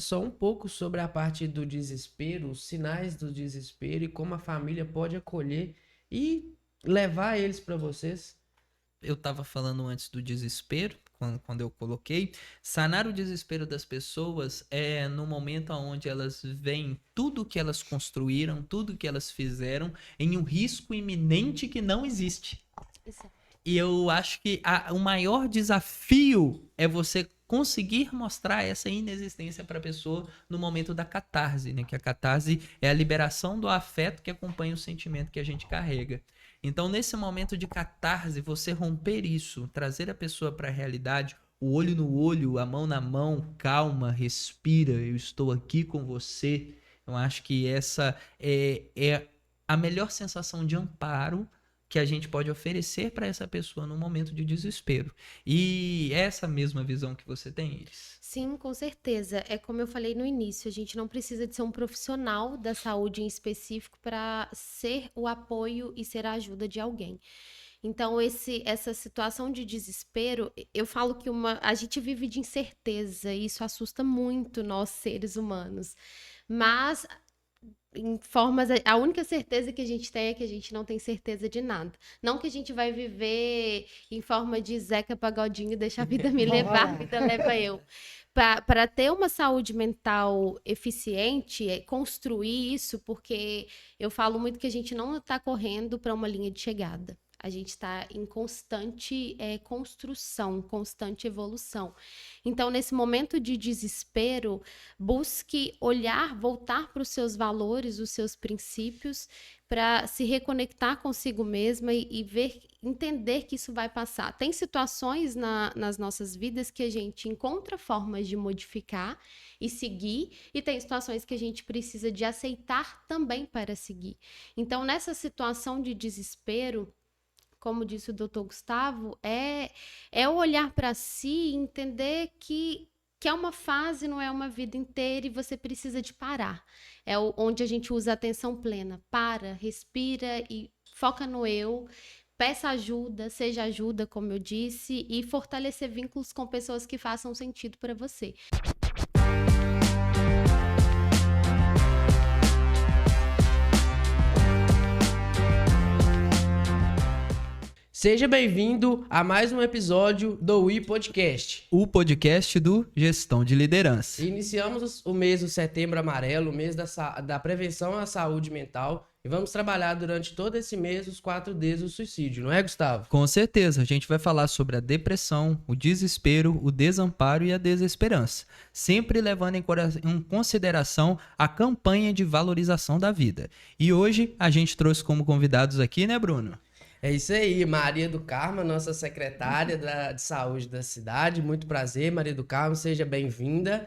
só um pouco sobre a parte do desespero, os sinais do desespero e como a família pode acolher e levar eles para vocês. Eu estava falando antes do desespero, quando eu coloquei, sanar o desespero das pessoas é no momento onde elas veem tudo que elas construíram, tudo que elas fizeram em um risco iminente que não existe. Isso. E eu acho que o maior desafio é você conseguir mostrar essa inexistência para a pessoa no momento da catarse, né? Que a catarse é a liberação do afeto que acompanha o sentimento que a gente carrega. Então, nesse momento de catarse, você romper isso, trazer a pessoa para a realidade, o olho no olho, a mão na mão, calma, respira, eu estou aqui com você. Eu acho que essa é a melhor sensação de amparo que a gente pode oferecer para essa pessoa no momento de desespero. E essa mesma visão que você tem, Iris? Sim, com certeza. É como eu falei no início, a gente não precisa de ser um profissional da saúde em específico para ser o apoio e ser a ajuda de alguém. Então, essa situação de desespero, eu falo que a gente vive de incerteza e isso assusta muito nós, seres humanos. Mas em formas, a única certeza que a gente tem é que a gente não tem certeza de nada. Não que a gente vai viver em forma de Zeca Pagodinho e deixar a vida me levar, a vida leva eu. Para ter uma saúde mental eficiente, é construir isso, porque eu falo muito que a gente não está correndo para uma linha de chegada. A gente está em constante construção, constante evolução. Então, nesse momento de desespero, busque olhar, voltar para os seus valores, os seus princípios, para se reconectar consigo mesma e ver, entender que isso vai passar. Tem situações nas nossas vidas que a gente encontra formas de modificar e seguir, e tem situações que a gente precisa de aceitar também para seguir. Então, nessa situação de desespero, como disse o doutor Gustavo, é olhar para si e entender que é uma fase, não é uma vida inteira e você precisa de parar. É onde a gente usa a atenção plena. Para, respira e foca no eu. Peça ajuda, seja ajuda, como eu disse, e fortalecer vínculos com pessoas que façam sentido para você. Seja bem-vindo a mais um episódio do We Podcast. O podcast do Gestão de Liderança. Iniciamos o mês do Setembro Amarelo, o mês da prevenção à saúde mental, e vamos trabalhar durante todo esse mês os 4Ds do suicídio, não é, Gustavo? Com certeza, a gente vai falar sobre a depressão, o desespero, o desamparo e a desesperança, sempre levando em consideração a campanha de valorização da vida. E hoje a gente trouxe como convidados aqui, né, Bruno? É isso aí, Maria do Carmo, nossa secretária de saúde da cidade. Muito prazer, Maria do Carmo, seja bem-vinda.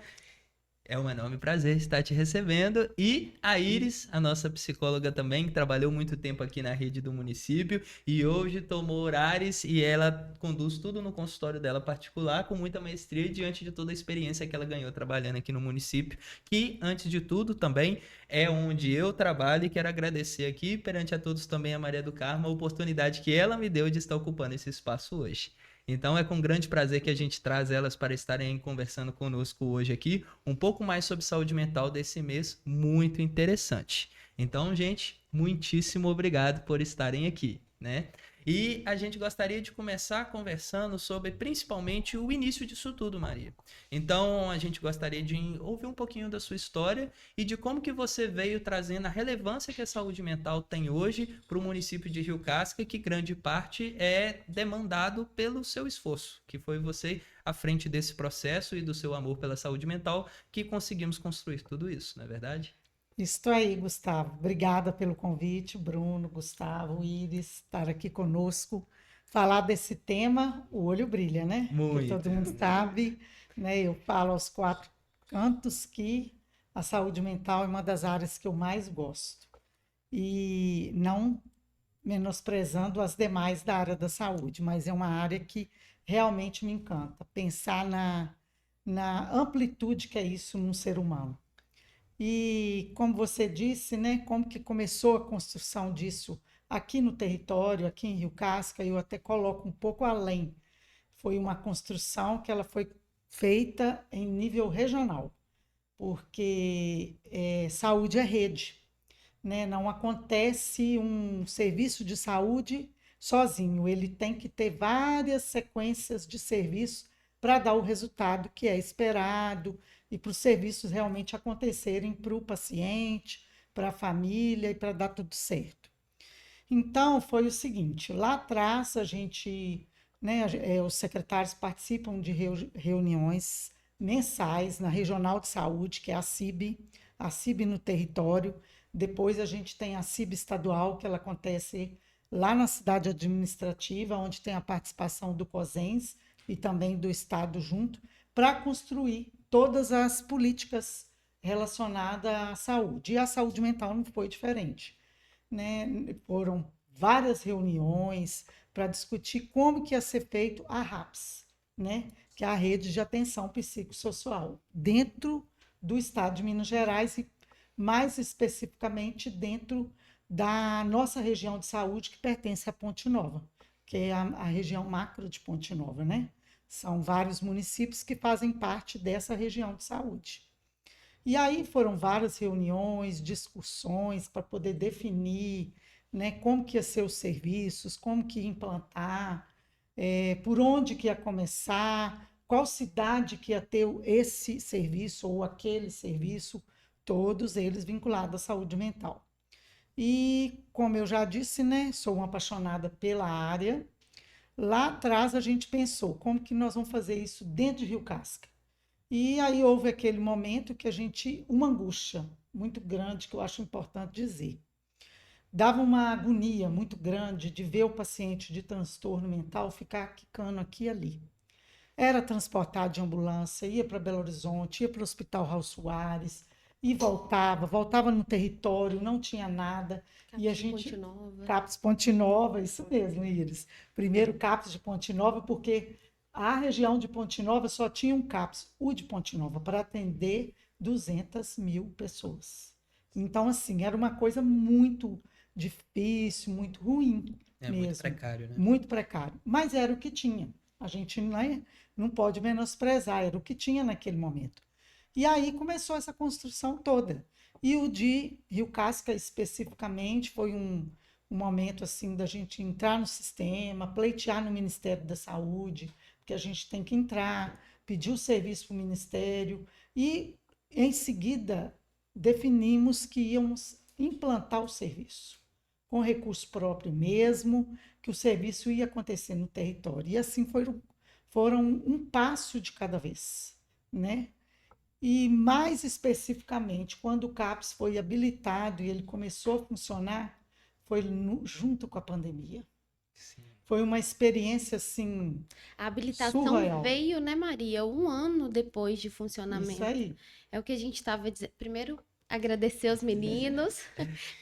É um enorme prazer estar te recebendo. E a Iris, a nossa psicóloga também, que trabalhou muito tempo aqui na rede do município e hoje tomou horários e ela conduz tudo no consultório dela particular com muita maestria diante de toda a experiência que ela ganhou trabalhando aqui no município, que, antes de tudo, também é onde eu trabalho e quero agradecer aqui perante a todos também a Maria do Carmo a oportunidade que ela me deu de estar ocupando esse espaço hoje. Então é com grande prazer que a gente traz elas para estarem conversando conosco hoje aqui, um pouco mais sobre saúde mental desse mês muito interessante. Então, gente, muitíssimo obrigado por estarem aqui, né? E a gente gostaria de começar conversando sobre principalmente o início disso tudo, Maria. Então, a gente gostaria de ouvir um pouquinho da sua história e de como que você veio trazendo a relevância que a saúde mental tem hoje para o município de Rio Casca, que grande parte é demandado pelo seu esforço, que foi você à frente desse processo e do seu amor pela saúde mental que conseguimos construir tudo isso, não é verdade? Isso aí, Gustavo. Obrigada pelo convite, Bruno, Gustavo, Iris, estar aqui conosco. Falar desse tema, o olho brilha, né? Porque Muito. todo mundo sabe, né? Eu falo aos quatro cantos que a saúde mental é uma das áreas que eu mais gosto. E não menosprezando as demais da área da saúde, mas é uma área que realmente me encanta. Pensar na amplitude que é isso num ser humano. E como você disse, né, como que começou a construção disso aqui no território, aqui em Rio Casca, eu até coloco um pouco além. Foi uma construção que ela foi feita em nível regional. porque saúde é rede, né? Não acontece um serviço de saúde sozinho, ele tem que ter várias sequências de serviço para dar o resultado que é esperado e para os serviços realmente acontecerem para o paciente, para a família e para dar tudo certo. Então, foi o seguinte, lá atrás a gente, né, os secretários participam de reuniões mensais na Regional de Saúde, que é a CIB no território. Depois a gente tem a CIB estadual, que ela acontece lá na cidade administrativa, onde tem a participação do COSENS e também do Estado junto, para construir todas as políticas relacionadas à saúde. E a saúde mental não foi diferente, né? Foram várias reuniões para discutir como que ia ser feito a RAPS, né? Que é a Rede de Atenção Psicossocial, dentro do Estado de Minas Gerais e mais especificamente dentro da nossa região de saúde que pertence a Ponte Nova, que é a região macro de Ponte Nova, né? São vários municípios que fazem parte dessa região de saúde. E aí foram várias reuniões, discussões para poder definir, né, como que ia ser os serviços, como que ia implantar, por onde que ia começar, qual cidade que ia ter esse serviço ou aquele serviço, todos eles vinculados à saúde mental. E, como eu já disse, né, sou uma apaixonada pela área. Lá atrás a gente pensou, como que nós vamos fazer isso dentro de Rio Casca? E aí houve aquele momento que uma angústia muito grande, que eu acho importante dizer. Dava uma agonia muito grande de ver o paciente de transtorno mental ficar quicando aqui e ali. Era transportado de ambulância, ia para Belo Horizonte, ia para o Hospital Raul Soares, e voltava no território, não tinha nada. CAPS E a de gente. Ponte Nova. CAPS Ponte Nova, isso mesmo, Iris. Primeiro CAPS de Ponte Nova, porque a região de Ponte Nova só tinha um CAPS, o de Ponte Nova, para atender 200 mil pessoas. Então, assim, era uma coisa muito difícil, muito ruim mesmo. Muito precário, né? Muito precário. Mas era o que tinha. A gente não pode menosprezar, era o que tinha naquele momento. E aí começou essa construção toda. E o de Rio Casca, especificamente, foi um momento assim da gente entrar no sistema, pleitear no Ministério da Saúde, porque a gente tem que entrar, pedir o serviço para o Ministério e, em seguida, definimos que íamos implantar o serviço, com recurso próprio mesmo, que o serviço ia acontecer no território. E assim foram um passo de cada vez, né? E mais especificamente, quando o CAPS foi habilitado e ele começou a funcionar, foi junto com a pandemia. Sim. Foi uma experiência assim. A habilitação surreal. veio, né, Maria, 1 ano depois de funcionamento. Isso aí. É o que a gente estava dizendo. Primeiro, agradecer aos meninos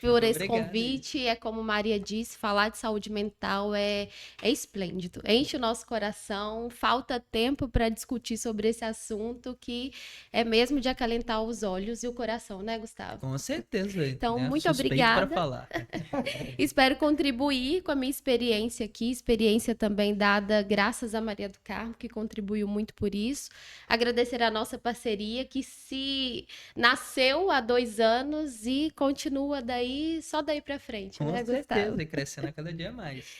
por esse Obrigado. convite. É como Maria disse, falar de saúde mental é esplêndido. Enche o nosso coração. Falta tempo para discutir sobre esse assunto que é mesmo de acalentar os olhos e o coração, né, Gustavo? Com certeza. Então, né? muito Suspeito obrigada. para falar. Espero contribuir com a minha experiência aqui, experiência também dada graças a Maria do Carmo, que contribuiu muito por isso. Agradecer a nossa parceria, que se nasceu há 2 anos e continua só daí para frente, Com né, certeza, Gustavo? e crescendo a cada dia mais.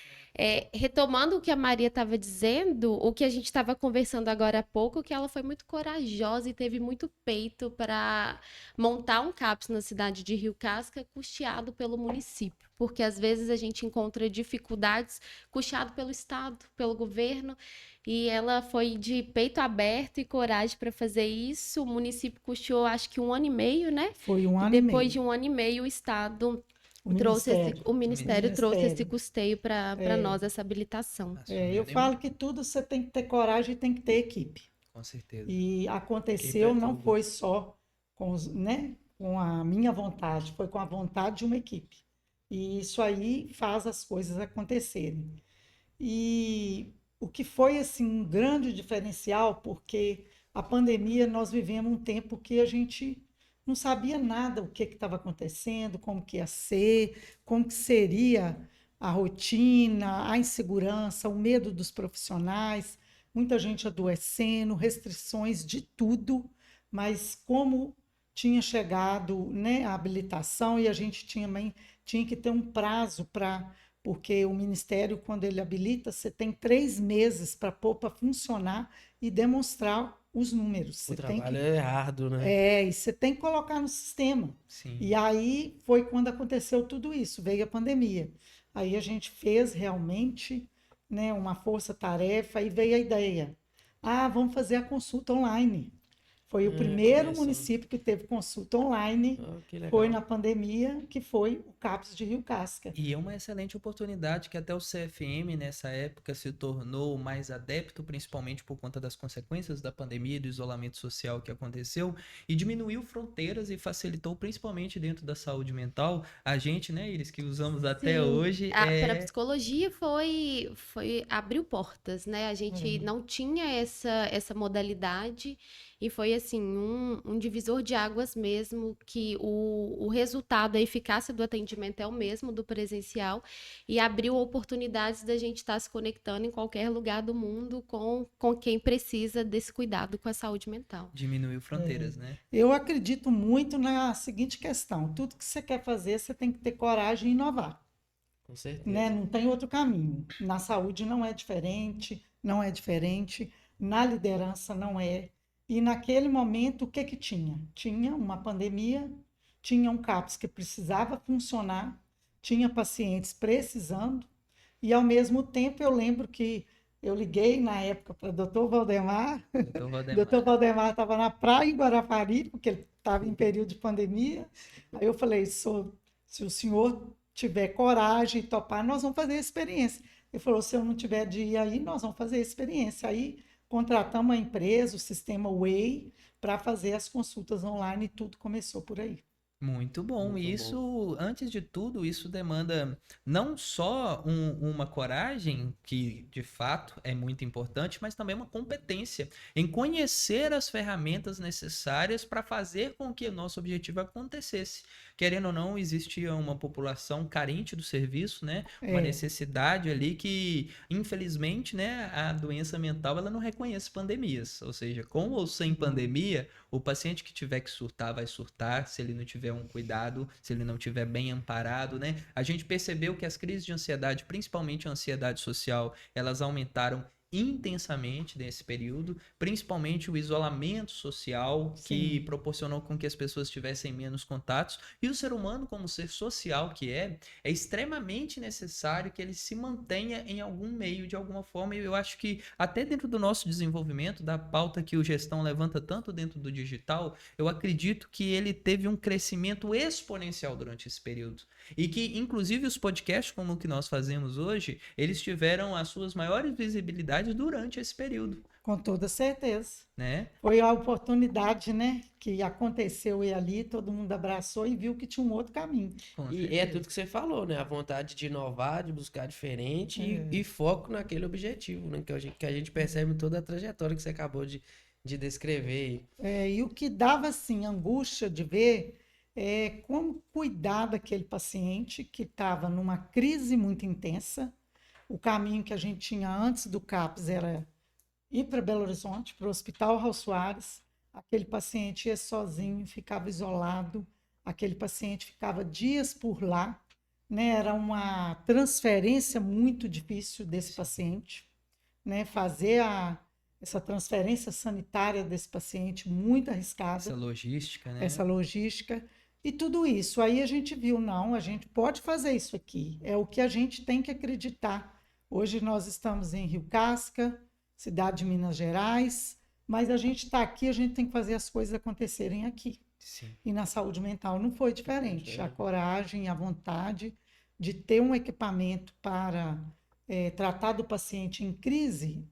Retomando o que a Maria estava dizendo, o que a gente estava conversando agora há pouco, que ela foi muito corajosa e teve muito peito para montar um CAPS na cidade de Rio Casca, custeado pelo município, porque às vezes a gente encontra dificuldades custeado pelo Estado, pelo governo, e ela foi de peito aberto e coragem para fazer isso. O município custeou, acho que 1 ano e meio, né? Foi 1 E ano e depois meio. de 1 ano e meio, o Estado O o Ministério Ministério. trouxe esse custeio para É. nós, essa habilitação. Eu falo que tudo você tem que ter coragem e tem que ter equipe. Com certeza. E aconteceu, Equipe é não tudo. foi só com a minha vontade, foi com a vontade de uma equipe. E isso aí faz as coisas acontecerem. E o que foi assim um grande diferencial, porque a pandemia nós vivemos um tempo que a gente não sabia nada o que estava acontecendo, como que ia ser, como que seria a rotina, a insegurança, o medo dos profissionais, muita gente adoecendo, restrições de tudo, mas como tinha chegado, né, a habilitação e a gente tinha que ter um prazo porque o Ministério, quando ele habilita, você tem 3 meses para pôr para funcionar e demonstrar os números. O Você tem trabalho que, é árduo, né? e você tem que colocar no sistema. Sim. E aí foi quando aconteceu tudo isso, veio a pandemia. Aí a gente fez realmente, né, uma força-tarefa e veio a ideia. Ah, vamos fazer a consulta online. Foi o primeiro Começou. município que teve consulta online, Oh, que legal. foi na pandemia, que foi o CAPS de Rio Casca. E é uma excelente oportunidade que até o CFM nessa época se tornou mais adepto, principalmente por conta das consequências da pandemia e do isolamento social que aconteceu, e diminuiu fronteiras e facilitou principalmente dentro da saúde mental. A gente, né, Iris, que usamos até Sim. hoje, Para a psicologia abriu portas, né? A gente não tinha essa modalidade e foi assim um divisor de águas mesmo, que o resultado, a eficácia do atendimento é o mesmo do presencial e abriu oportunidades da gente estar se conectando em qualquer lugar do mundo com quem precisa desse cuidado com a saúde mental. diminuiu fronteiras, né? Eu acredito muito na seguinte questão: tudo que você quer fazer, você tem que ter coragem e inovar. Com certeza. Né? Não tem outro caminho. Na saúde não é diferente, não é diferente, na liderança não é. E naquele momento, o que que tinha? Tinha uma pandemia, tinha um CAPS que precisava funcionar, tinha pacientes precisando, e ao mesmo tempo eu lembro que eu liguei na época para o doutor Valdemar. Doutor O Valdemar. doutor Valdemar estava na praia em Guarapari, porque ele estava em período de pandemia. Aí eu falei, se o senhor tiver coragem e topar, nós vamos fazer a experiência. Ele falou, se eu não tiver de ir aí, nós vamos fazer a experiência. Aí contratamos a empresa, o sistema Way, para fazer as consultas online e tudo começou por aí. Muito bom. Muito E isso, antes de tudo, isso demanda não só uma coragem, que de fato é muito importante, mas também uma competência em conhecer as ferramentas necessárias para fazer com que o nosso objetivo acontecesse. Querendo ou não, existia uma população carente do serviço, né? Uma necessidade ali que, infelizmente, né, a doença mental ela não reconhece pandemias. Ou seja, com ou sem pandemia, o paciente que tiver que surtar vai surtar, se ele não tiver um cuidado, se ele não tiver bem amparado, né? A gente percebeu que as crises de ansiedade, principalmente a ansiedade social, elas aumentaram intensamente nesse período, principalmente o isolamento social que proporcionou com que as pessoas tivessem menos contatos, e o ser humano, como ser social que é extremamente necessário que ele se mantenha em algum meio, de alguma forma, e eu acho que até dentro do nosso desenvolvimento, da pauta que o Gestão levanta tanto dentro do digital, eu acredito que ele teve um crescimento exponencial durante esse período, e que inclusive os podcasts como o que nós fazemos hoje, eles tiveram as suas maiores visibilidades durante esse período. Com toda certeza. Né? Foi a oportunidade, né, que aconteceu e ali todo mundo abraçou e viu que tinha um outro caminho. E é tudo que você falou, né? A vontade de inovar, de buscar diferente e foco naquele objetivo, né? Que a gente percebe em toda a trajetória que você acabou de descrever aí. E o que dava, assim, angústia de ver como cuidar daquele paciente que estava numa crise muito intensa. O caminho que a gente tinha antes do CAPS era ir para Belo Horizonte, para o Hospital Raul Soares. Aquele paciente ia sozinho, ficava isolado, aquele paciente ficava dias por lá, né? Era uma transferência muito difícil desse paciente, né? Fazer essa transferência sanitária desse paciente, muito arriscada. Essa logística, né? Essa logística. E tudo isso. Aí a gente viu, não, a gente pode fazer isso aqui. É o que a gente tem que acreditar. Hoje nós estamos em Rio Casca, cidade de Minas Gerais, mas a gente está aqui, a gente tem que fazer as coisas acontecerem aqui. Sim. E na saúde mental não foi diferente. A coragem, a vontade de ter um equipamento para tratar do paciente em crise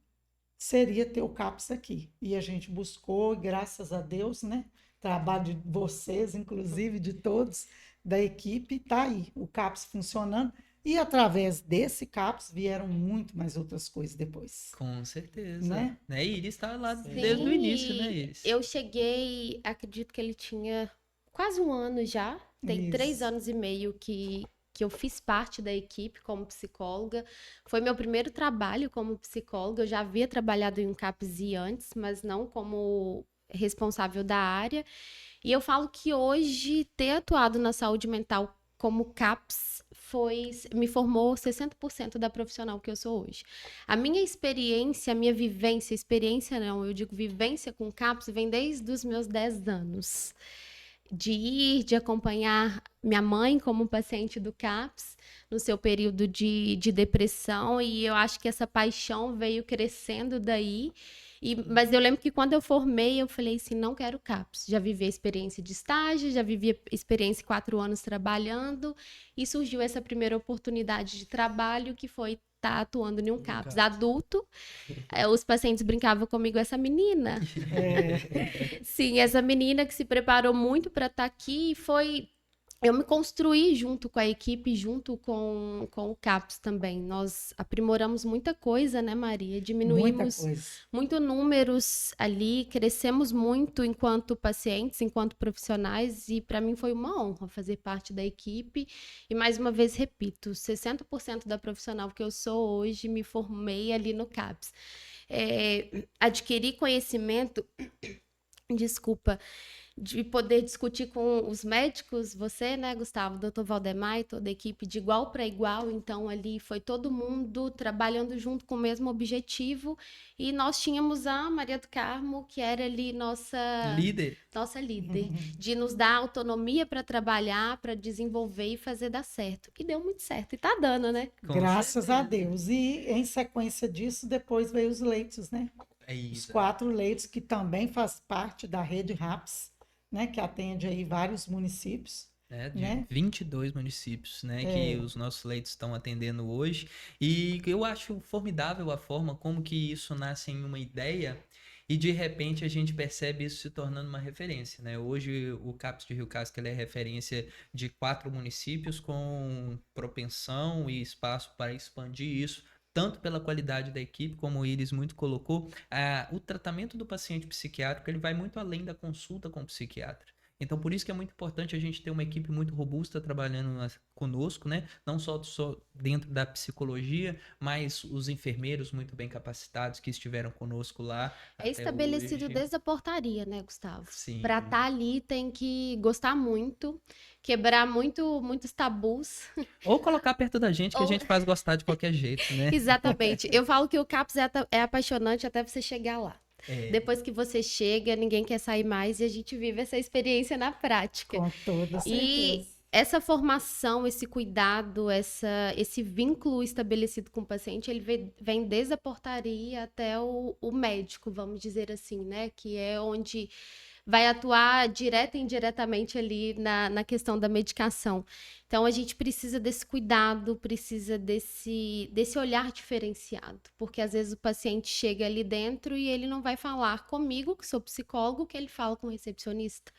seria ter o CAPS aqui. E a gente buscou, graças a Deus, né? Trabalho de vocês, inclusive de todos da equipe, está aí, o CAPS funcionando. E através desse CAPS vieram muito mais outras coisas depois. Com certeza. Né? Iris está lá Sim, desde o início, né, Iris? Eu cheguei, acredito que ele tinha quase 1 ano já. Tem 3 anos e meio que eu fiz parte da equipe como psicóloga. Foi meu primeiro trabalho como psicóloga. Eu já havia trabalhado em um CAPS antes, mas não como responsável da área. E eu falo que hoje ter atuado na saúde mental como CAPS me formou 60% da profissional que eu sou hoje. A minha experiência, a minha vivência, experiência não, eu digo vivência com CAPS, vem desde os meus 10 anos. De acompanhar minha mãe como paciente do CAPS no seu período de depressão, e eu acho que essa paixão veio crescendo daí. Mas eu lembro que quando eu formei, eu falei assim, não quero CAPS. Já vivi a experiência de estágio, já vivi a experiência de 4 anos trabalhando, e surgiu essa primeira oportunidade de trabalho, que foi estar atuando em um CAPS adulto. Os pacientes brincavam comigo, essa menina. Sim, essa menina que se preparou muito para estar aqui, eu me construí junto com a equipe, junto com o CAPS também. Nós aprimoramos muita coisa, né, Maria? Diminuímos muito números ali, crescemos muito enquanto pacientes, enquanto profissionais, e para mim foi uma honra fazer parte da equipe. E mais uma vez, repito, 60% da profissional que eu sou hoje me formei ali no CAPS. Adquirir conhecimento, desculpa, de poder discutir com os médicos, você, né, Gustavo, doutor Valdemar e toda a equipe, de igual para igual. Então, ali foi todo mundo trabalhando junto com o mesmo objetivo, e nós tínhamos a Maria do Carmo, que era ali nossa líder, de nos dar autonomia para trabalhar, para desenvolver e fazer dar certo. E deu muito certo, e tá dando, né? Graças a Deus. E em sequência disso, depois veio os leitos, né? Os 4 leitos, que também faz parte da rede RAPS, né, que atende aí vários municípios. De 22 municípios, né, que os nossos leitos estão atendendo hoje. E eu acho formidável a forma como que isso nasce em uma ideia e de repente a gente percebe isso se tornando uma referência, né? Hoje o CAPS de Rio Casca é referência de 4 municípios com propensão e espaço para expandir isso, tanto pela qualidade da equipe, como o Iris muito colocou, o tratamento do paciente psiquiátrico, ele vai muito além da consulta com o psiquiatra. Então, por isso que é muito importante a gente ter uma equipe muito robusta trabalhando conosco, né? Não só dentro da psicologia, mas os enfermeiros muito bem capacitados que estiveram conosco lá. É estabelecido desde a portaria, né, Gustavo? Sim. Para estar ali tem que gostar muito, quebrar muitos tabus. Ou colocar perto da gente, que a gente faz gostar de qualquer jeito, né? Exatamente. Eu falo que o CAPS é apaixonante até você chegar lá. Depois que você chega, ninguém quer sair mais, e a gente vive essa experiência na prática. Com toda certeza. E essa formação, esse cuidado, esse vínculo estabelecido com o paciente, ele vem desde a portaria até o médico, vamos dizer assim, né? Que é onde vai atuar direta e indiretamente ali na questão da medicação. Então, a gente precisa desse cuidado, precisa desse olhar diferenciado, porque às vezes o paciente chega ali dentro e ele não vai falar comigo, que sou psicólogo, que ele fala com o recepcionista,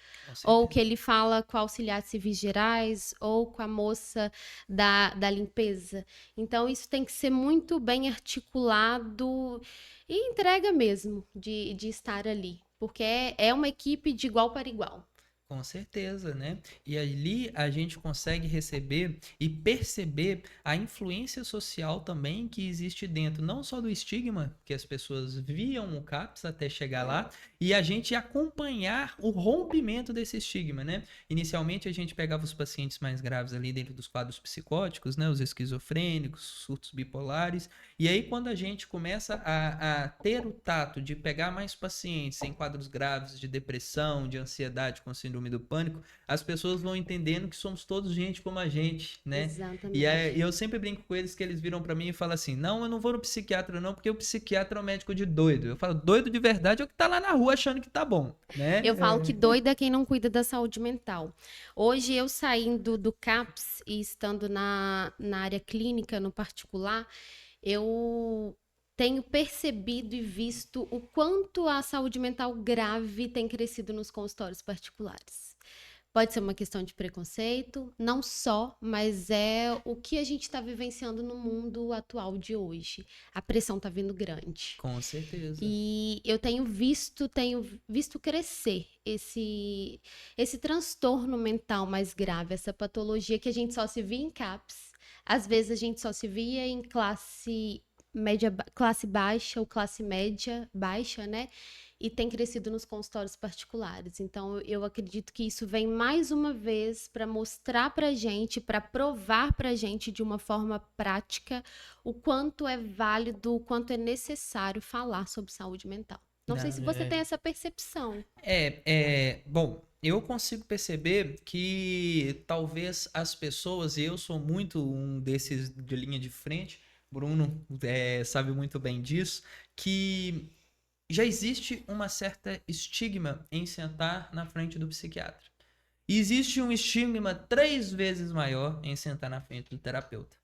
ou que ele fala com a auxiliar de serviços gerais, ou com a moça da limpeza. Então, isso tem que ser muito bem articulado e entrega mesmo de estar ali, porque é uma equipe de igual para igual. Com certeza, né? E ali a gente consegue receber e perceber a influência social também que existe dentro, não só do estigma, que as pessoas viam o CAPS até chegar lá, e a gente acompanhar o rompimento desse estigma, né? Inicialmente a gente pegava os pacientes mais graves ali dentro dos quadros psicóticos, né? Os esquizofrênicos, surtos bipolares, e aí quando a gente começa a ter o tato de pegar mais pacientes em quadros graves de depressão, de ansiedade com síndrome do pânico, as pessoas vão entendendo que somos todos gente como a gente, né? Exatamente. E eu sempre brinco com eles, que eles viram pra mim e falam assim, não, eu não vou no psiquiatra não, porque o psiquiatra é um médico de doido. Eu falo, doido de verdade é o que tá lá na rua achando que tá bom, né? Eu falo que doido é quem não cuida da saúde mental. Hoje, eu saindo do CAPS e estando na área clínica, no particular, eu tenho percebido e visto o quanto a saúde mental grave tem crescido nos consultórios particulares. Pode ser uma questão de preconceito, não só, mas é o que a gente está vivenciando no mundo atual de hoje. A pressão está vindo grande. Com certeza. E eu tenho visto crescer esse transtorno mental mais grave, essa patologia que a gente só se via em CAPS. Às vezes a gente só se via em classe baixa ou classe média baixa, né? e tem crescido nos consultórios particulares. Então, eu acredito que isso vem mais uma vez para mostrar para a gente, para provar para a gente de uma forma prática o quanto é válido, o quanto é necessário falar sobre saúde mental. Não sei se você tem essa percepção. Bom, eu consigo perceber que talvez as pessoas, e eu sou muito um desses de linha de frente, Bruno sabe muito bem disso, que já existe uma certa estigma em sentar na frente do psiquiatra. E existe um estigma 3 vezes maior em sentar na frente do terapeuta.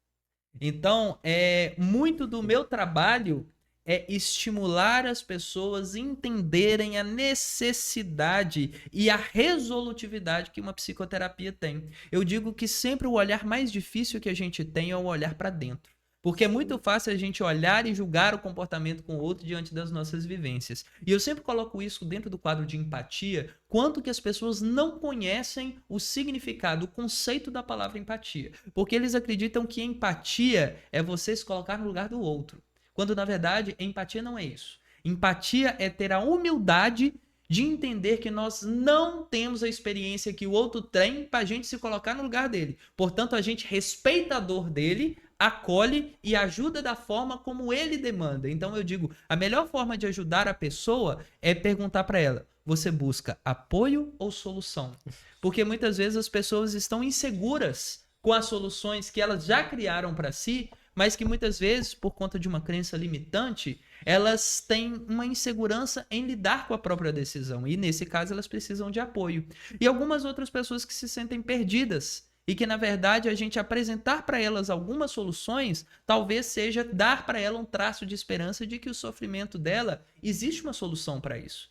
Então, muito do meu trabalho é estimular as pessoas a entenderem a necessidade e a resolutividade que uma psicoterapia tem. Eu digo que sempre o olhar mais difícil que a gente tem é o olhar para dentro. Porque é muito fácil a gente olhar e julgar o comportamento com o outro diante das nossas vivências. E eu sempre coloco isso dentro do quadro de empatia, quanto que as pessoas não conhecem o significado, o conceito da palavra empatia. Porque eles acreditam que empatia é você se colocar no lugar do outro. Quando, na verdade, empatia não é isso. Empatia é ter a humildade de entender que nós não temos a experiência que o outro tem para a gente se colocar no lugar dele. Portanto, a gente respeita a dor dele, acolhe e ajuda da forma como ele demanda. Então, eu digo, a melhor forma de ajudar a pessoa é perguntar para ela, você busca apoio ou solução? Porque muitas vezes as pessoas estão inseguras com as soluções que elas já criaram para si, mas que muitas vezes, por conta de uma crença limitante, elas têm uma insegurança em lidar com a própria decisão. E, nesse caso, elas precisam de apoio. E algumas outras pessoas que se sentem perdidas e que, na verdade, a gente apresentar para elas algumas soluções, talvez seja dar para ela um traço de esperança de que o sofrimento dela, existe uma solução para isso.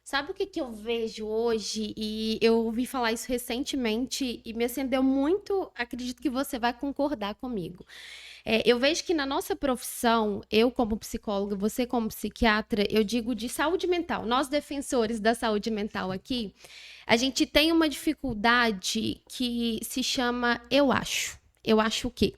Sabe o que eu vejo hoje? E eu ouvi falar isso recentemente e me acendeu muito. Acredito que você vai concordar comigo. Eu vejo que na nossa profissão, eu como psicóloga, você como psiquiatra, eu digo de saúde mental. Nós, defensores da saúde mental aqui, a gente tem uma dificuldade que se chama eu acho. Eu acho o quê?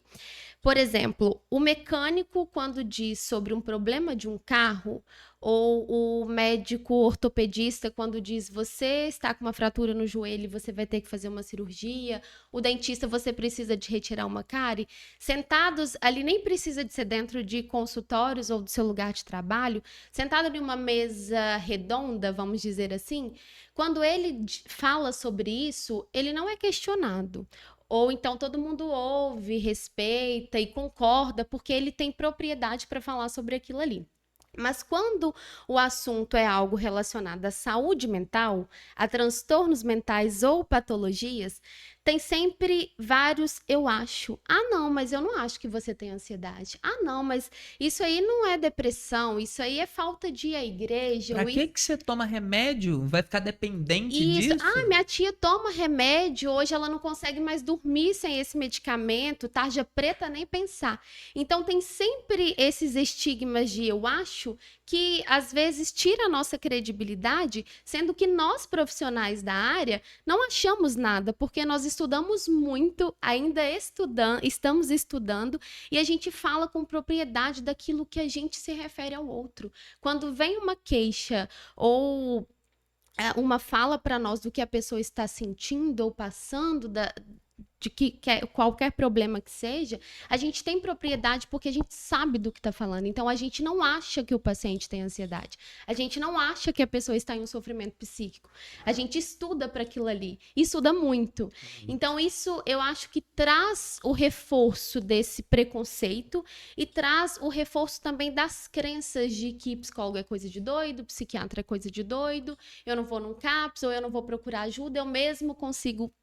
Por exemplo, o mecânico, quando diz sobre um problema de um carro, ou o médico ortopedista, quando diz você está com uma fratura no joelho e você vai ter que fazer uma cirurgia, o dentista, você precisa de retirar uma cárie, sentados ali, nem precisa de ser dentro de consultórios ou do seu lugar de trabalho, sentado em uma mesa redonda, vamos dizer assim, quando ele fala sobre isso, ele não é questionado. Ou então todo mundo ouve, respeita e concorda, porque ele tem propriedade para falar sobre aquilo ali. Mas quando o assunto é algo relacionado à saúde mental, a transtornos mentais ou patologias, tem sempre vários eu acho. Ah, não, mas eu não acho que você tem ansiedade. Ah, não, mas isso aí não é depressão, isso aí é falta de ir à igreja. Pra que você toma remédio? Vai ficar dependente disso? Ah, minha tia toma remédio, hoje ela não consegue mais dormir sem esse medicamento, tarja preta nem pensar. Então tem sempre esses estigmas de eu acho que às vezes tira a nossa credibilidade, sendo que nós profissionais da área não achamos nada, porque nós estudamos muito, ainda estamos estudando, e a gente fala com propriedade daquilo que a gente se refere ao outro. Quando vem uma queixa ou uma fala para nós do que a pessoa está sentindo ou passando, de qualquer problema que seja, a gente tem propriedade porque a gente sabe do que está falando. Então, a gente não acha que o paciente tem ansiedade. A gente não acha que a pessoa está em um sofrimento psíquico. A gente estuda para aquilo ali. Estuda muito. Então, isso eu acho que traz o reforço desse preconceito e traz o reforço também das crenças de que psicólogo é coisa de doido, psiquiatra é coisa de doido, eu não vou num CAPS ou eu não vou procurar ajuda, eu mesmo consigo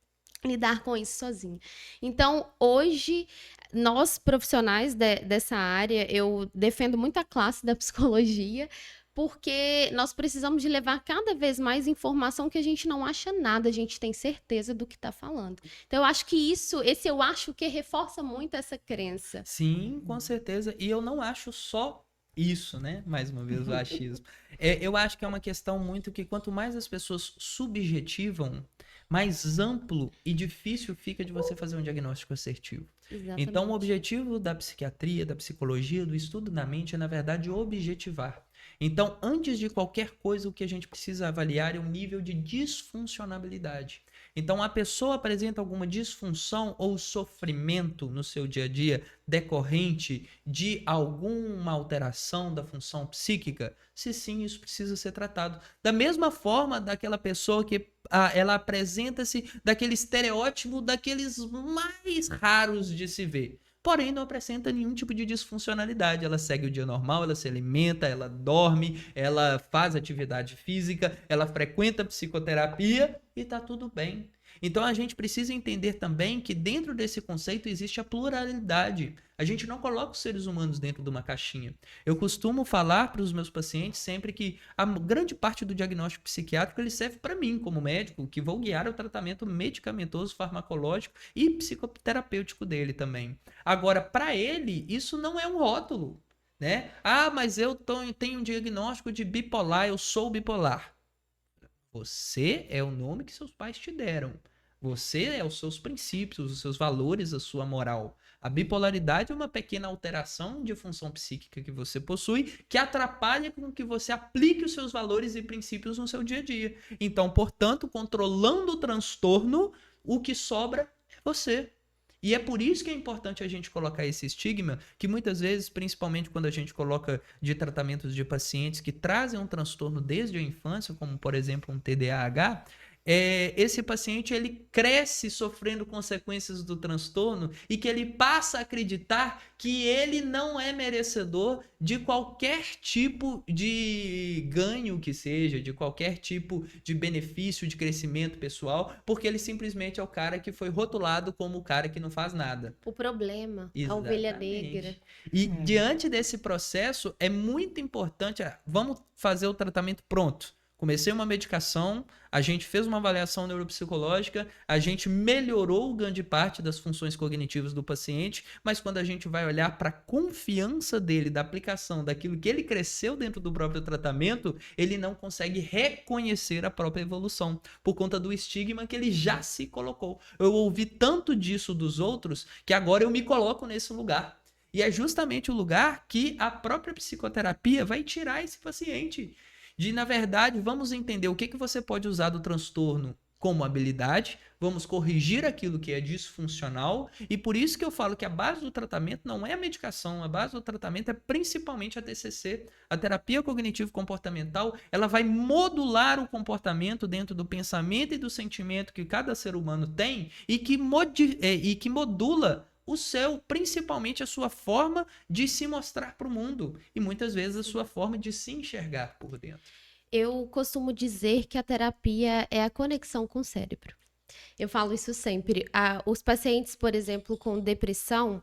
lidar com isso sozinho. Então, hoje, nós profissionais dessa área, eu defendo muito a classe da psicologia, porque nós precisamos de levar cada vez mais informação que a gente não acha nada, a gente tem certeza do que está falando. Então, eu acho que esse eu acho que reforça muito essa crença. Sim, com certeza. E eu não acho só isso, né? Mais uma vez o achismo. Eu acho que é uma questão muito que quanto mais as pessoas subjetivam, mais amplo e difícil fica de você fazer um diagnóstico assertivo. Exatamente. Então, o objetivo da psiquiatria, da psicologia, do estudo da mente é, na verdade, objetivar. Então, antes de qualquer coisa, o que a gente precisa avaliar é o nível de disfuncionabilidade. Então, a pessoa apresenta alguma disfunção ou sofrimento no seu dia a dia decorrente de alguma alteração da função psíquica? Se sim, isso precisa ser tratado. Da mesma forma daquela pessoa que ela apresenta-se daquele estereótipo daqueles mais raros de se ver. Porém, não apresenta nenhum tipo de disfuncionalidade. Ela segue o dia normal, ela se alimenta, ela dorme, ela faz atividade física, ela frequenta psicoterapia e tá tudo bem. Então, a gente precisa entender também que dentro desse conceito existe a pluralidade. A gente não coloca os seres humanos dentro de uma caixinha. Eu costumo falar para os meus pacientes sempre que a grande parte do diagnóstico psiquiátrico ele serve para mim, como médico, que vou guiar o tratamento medicamentoso, farmacológico e psicoterapêutico dele também. Agora, para ele, isso não é um rótulo, né? Ah, mas eu tenho um diagnóstico de bipolar, eu sou bipolar. Você é o nome que seus pais te deram. Você é os seus princípios, os seus valores, a sua moral. A bipolaridade é uma pequena alteração de função psíquica que você possui que atrapalha com que você aplique os seus valores e princípios no seu dia a dia. Então, portanto, controlando o transtorno, o que sobra é você. E é por isso que é importante a gente colocar esse estigma, que muitas vezes, principalmente quando a gente coloca de tratamentos de pacientes que trazem um transtorno desde a infância, como por exemplo um TDAH, esse paciente ele cresce sofrendo consequências do transtorno e que ele passa a acreditar que ele não é merecedor de qualquer tipo de ganho que seja, de qualquer tipo de benefício, de crescimento pessoal, porque ele simplesmente é o cara que foi rotulado como o cara que não faz nada. O problema, Exatamente. a ovelha negra. E diante desse processo, é muito importante, vamos fazer o tratamento pronto. Comecei uma medicação, a gente fez uma avaliação neuropsicológica, a gente melhorou grande parte das funções cognitivas do paciente, mas quando a gente vai olhar para a confiança dele, da aplicação, daquilo que ele cresceu dentro do próprio tratamento, ele não consegue reconhecer a própria evolução, por conta do estigma que ele já se colocou. Eu ouvi tanto disso dos outros, que agora eu me coloco nesse lugar. E é justamente o lugar que a própria psicoterapia vai tirar esse paciente. Na verdade, vamos entender o que você pode usar do transtorno como habilidade, vamos corrigir aquilo que é disfuncional, e por isso que eu falo que a base do tratamento não é a medicação, a base do tratamento é principalmente a TCC, a terapia cognitivo-comportamental, ela vai modular o comportamento dentro do pensamento e do sentimento que cada ser humano tem, e que modula principalmente a sua forma de se mostrar para o mundo e muitas vezes a sua forma de se enxergar por dentro. Eu costumo dizer que a terapia é a conexão com o cérebro. Eu falo isso sempre. Os pacientes, por exemplo, com depressão,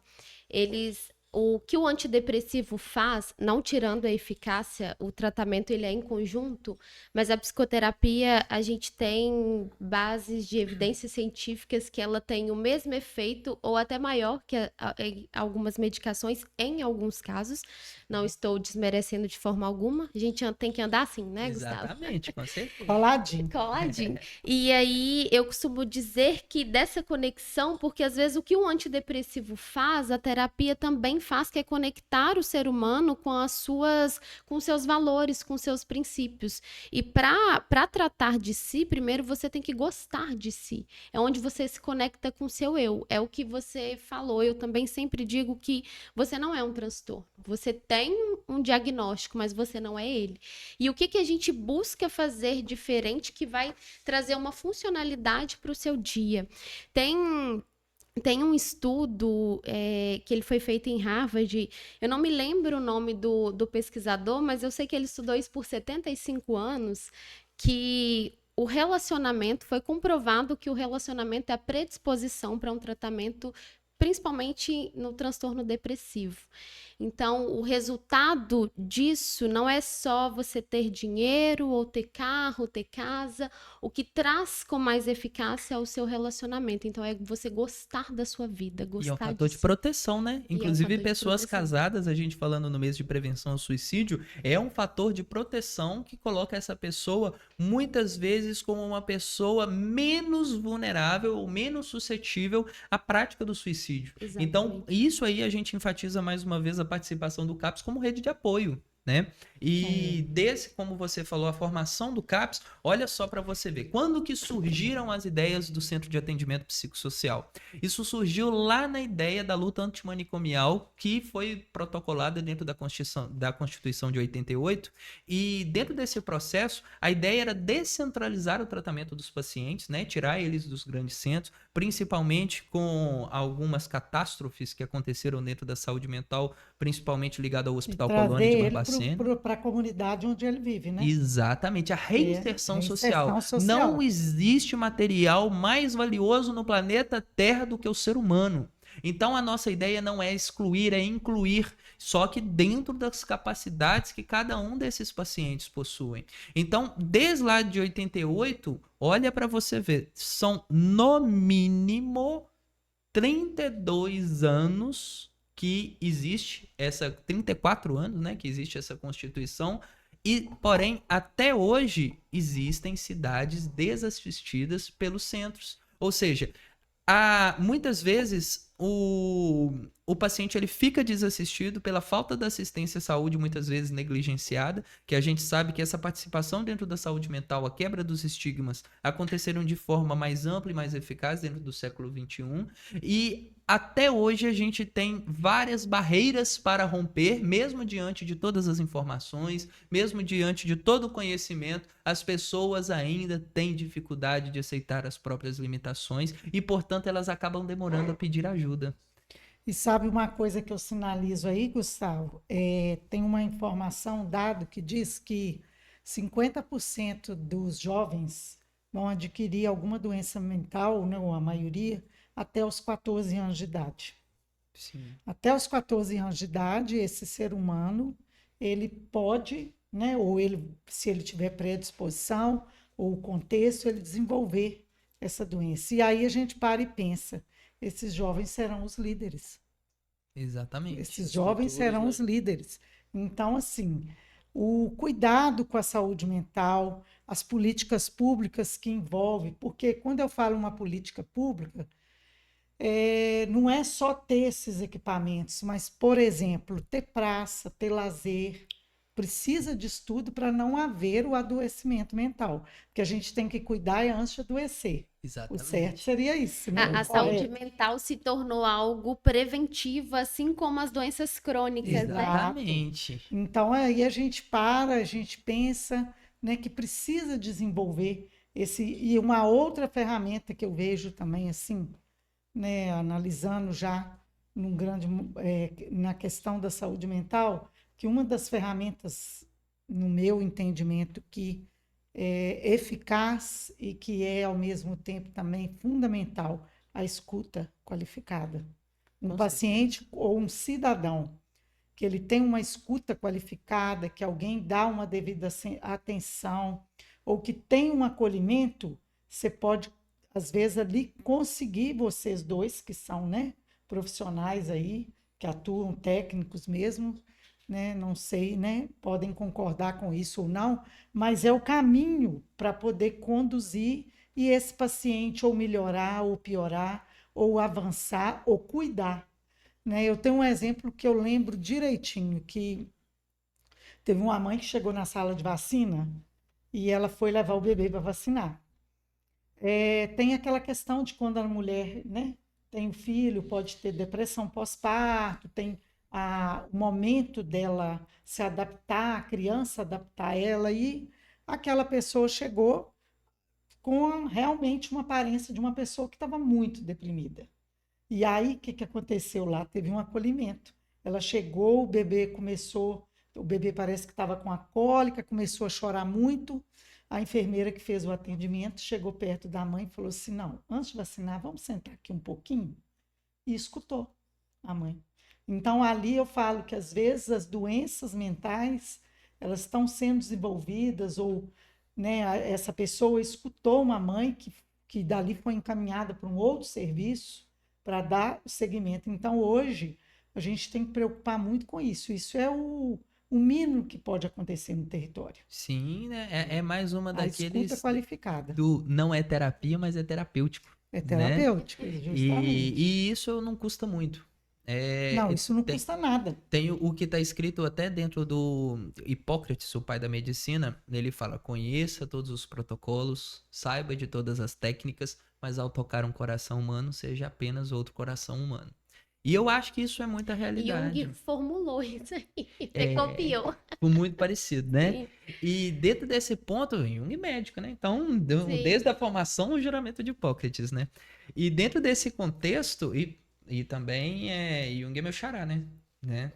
o que o antidepressivo faz, não tirando a eficácia, o tratamento ele é em conjunto, mas a psicoterapia, a gente tem bases de evidências científicas que ela tem o mesmo efeito ou até maior que algumas medicações, em alguns casos. Não estou desmerecendo de forma alguma. A gente tem que andar assim, né, Gustavo? Exatamente, com certeza. Coladinho. Coladinho. E aí, eu costumo dizer que dessa conexão, porque às vezes o que o antidepressivo faz, a terapia também faz, que é conectar o ser humano com com seus valores, com seus princípios. E para tratar de si, primeiro você tem que gostar de si. É onde você se conecta com o seu eu. É o que você falou. Eu também sempre digo que você não é um transtorno. Você tem um diagnóstico, mas você não é ele. E o que a gente busca fazer diferente que vai trazer uma funcionalidade para o seu dia? Tem um estudo que ele foi feito em Harvard, eu não me lembro o nome do pesquisador, mas eu sei que ele estudou isso por 75 anos, que o relacionamento, foi comprovado que o relacionamento é a predisposição para um tratamento, principalmente no transtorno depressivo. Então, o resultado disso não é só você ter dinheiro, ou ter carro, ou ter casa. O que traz com mais eficácia é o seu relacionamento. Então, é você gostar da sua vida, gostar E é um fator de proteção, né? Inclusive, pessoas casadas, a gente falando no mês de prevenção ao suicídio, é um fator de proteção que coloca essa pessoa, muitas vezes, como uma pessoa menos vulnerável ou menos suscetível à prática do suicídio. Exatamente. Então, isso aí a gente enfatiza mais uma vez a participação do CAPS como rede de apoio. né? E desse, como você falou, a formação do CAPS, olha só para você ver. Quando que surgiram as ideias do Centro de Atendimento Psicossocial? Isso surgiu lá na ideia da luta antimanicomial, que foi protocolada dentro da Constituição de 88. E dentro desse processo, a ideia era descentralizar o tratamento dos pacientes, né? Tirar eles dos grandes centros, principalmente com algumas catástrofes que aconteceram dentro da saúde mental, principalmente ligado ao Hospital Colônia de Barbacena. Para a comunidade onde ele vive, né? Exatamente, a reinserção social. Social. Não existe material mais valioso no planeta Terra do que o ser humano. Então a nossa ideia não é excluir, é incluir, só que dentro das capacidades que cada um desses pacientes possuem. Então, desde lá de 88, olha para você ver, são no mínimo 32 anos que existe 34 anos, né, que existe essa Constituição, e porém até hoje existem cidades desassistidas pelos centros. Ou seja, muitas vezes o paciente ele fica desassistido pela falta da assistência à saúde, muitas vezes negligenciada, que a gente sabe que essa participação dentro da saúde mental, a quebra dos estigmas, aconteceram de forma mais ampla e mais eficaz dentro do século XXI, e até hoje a gente tem várias barreiras para romper, mesmo diante de todas as informações, mesmo diante de todo o conhecimento, as pessoas ainda têm dificuldade de aceitar as próprias limitações e, portanto, elas acabam demorando a pedir ajuda. E sabe uma coisa que eu sinalizo aí, Gustavo? Tem uma informação, um dado que diz que 50% dos jovens vão adquirir alguma doença mental, né, ou a maioria, até os 14 anos de idade. Sim. Até os 14 anos de idade, esse ser humano, ele pode, né, ou se ele tiver predisposição, ou o contexto, ele desenvolver essa doença. E aí a gente para e pensa, esses jovens serão os líderes. Exatamente. Esses jovens serão os líderes. Então, assim, o cuidado com a saúde mental, as políticas públicas que envolvem, porque quando eu falo uma política pública, não é só ter esses equipamentos, mas, por exemplo, ter praça, ter lazer, precisa de estudo para não haver o adoecimento mental, porque a gente tem que cuidar antes de adoecer. Exatamente. O certo seria isso, né? A saúde mental se tornou algo preventivo, assim como as doenças crônicas, né? Exatamente. Então aí a gente para, a gente pensa, né, que precisa desenvolver e uma outra ferramenta que eu vejo também assim, né, analisando já na questão da saúde mental, que uma das ferramentas, no meu entendimento, que é eficaz e que é, ao mesmo tempo, também fundamental, a escuta qualificada. Um paciente ou um cidadão que ele tem uma escuta qualificada, que alguém dá uma devida atenção, ou que tem um acolhimento, você pode, às vezes, ali conseguir, vocês dois, que são, né, profissionais aí, que atuam, técnicos mesmo, né, não sei, né, podem concordar com isso ou não, mas é o caminho para poder conduzir e esse paciente ou melhorar, ou piorar, ou avançar, ou cuidar. Né? Eu tenho um exemplo que eu lembro direitinho, que teve uma mãe que chegou na sala de vacina e ela foi levar o bebê para vacinar. Tem aquela questão de quando a mulher, né, tem um filho, pode ter depressão pós-parto, tem o momento dela se adaptar, a criança adaptar a ela, e aquela pessoa chegou com realmente uma aparência de uma pessoa que estava muito deprimida. E aí, o que aconteceu lá? Teve um acolhimento. Ela chegou, o bebê parece que estava com a cólica, começou a chorar muito. A enfermeira que fez o atendimento chegou perto da mãe e falou assim, não, antes de vacinar, vamos sentar aqui um pouquinho? E escutou a mãe. Então, ali eu falo que, às vezes, as doenças mentais, elas estão sendo desenvolvidas, ou, né, essa pessoa escutou uma mãe que dali foi encaminhada para um outro serviço para dar o segmento. Então, hoje, a gente tem que preocupar muito com isso. Isso é o mínimo que pode acontecer no território. Sim, né? É mais uma daqueles... A escuta qualificada. Não é terapia, mas é terapêutico. É terapêutico, né? justamente. E isso não custa muito. Não, isso não custa nada. Tem o que está escrito até dentro do Hipócrates, o pai da medicina. Ele fala: conheça todos os protocolos, saiba de todas as técnicas, mas ao tocar um coração humano, seja apenas outro coração humano. E eu acho que isso é muita realidade. Jung formulou isso aí. Você copiou. Muito parecido, né? Sim. E dentro desse ponto, Jung é médico, né? Então, Sim. desde a formação, o juramento de Hipócrates, né? E dentro desse contexto, e também Jung é meu xará, né?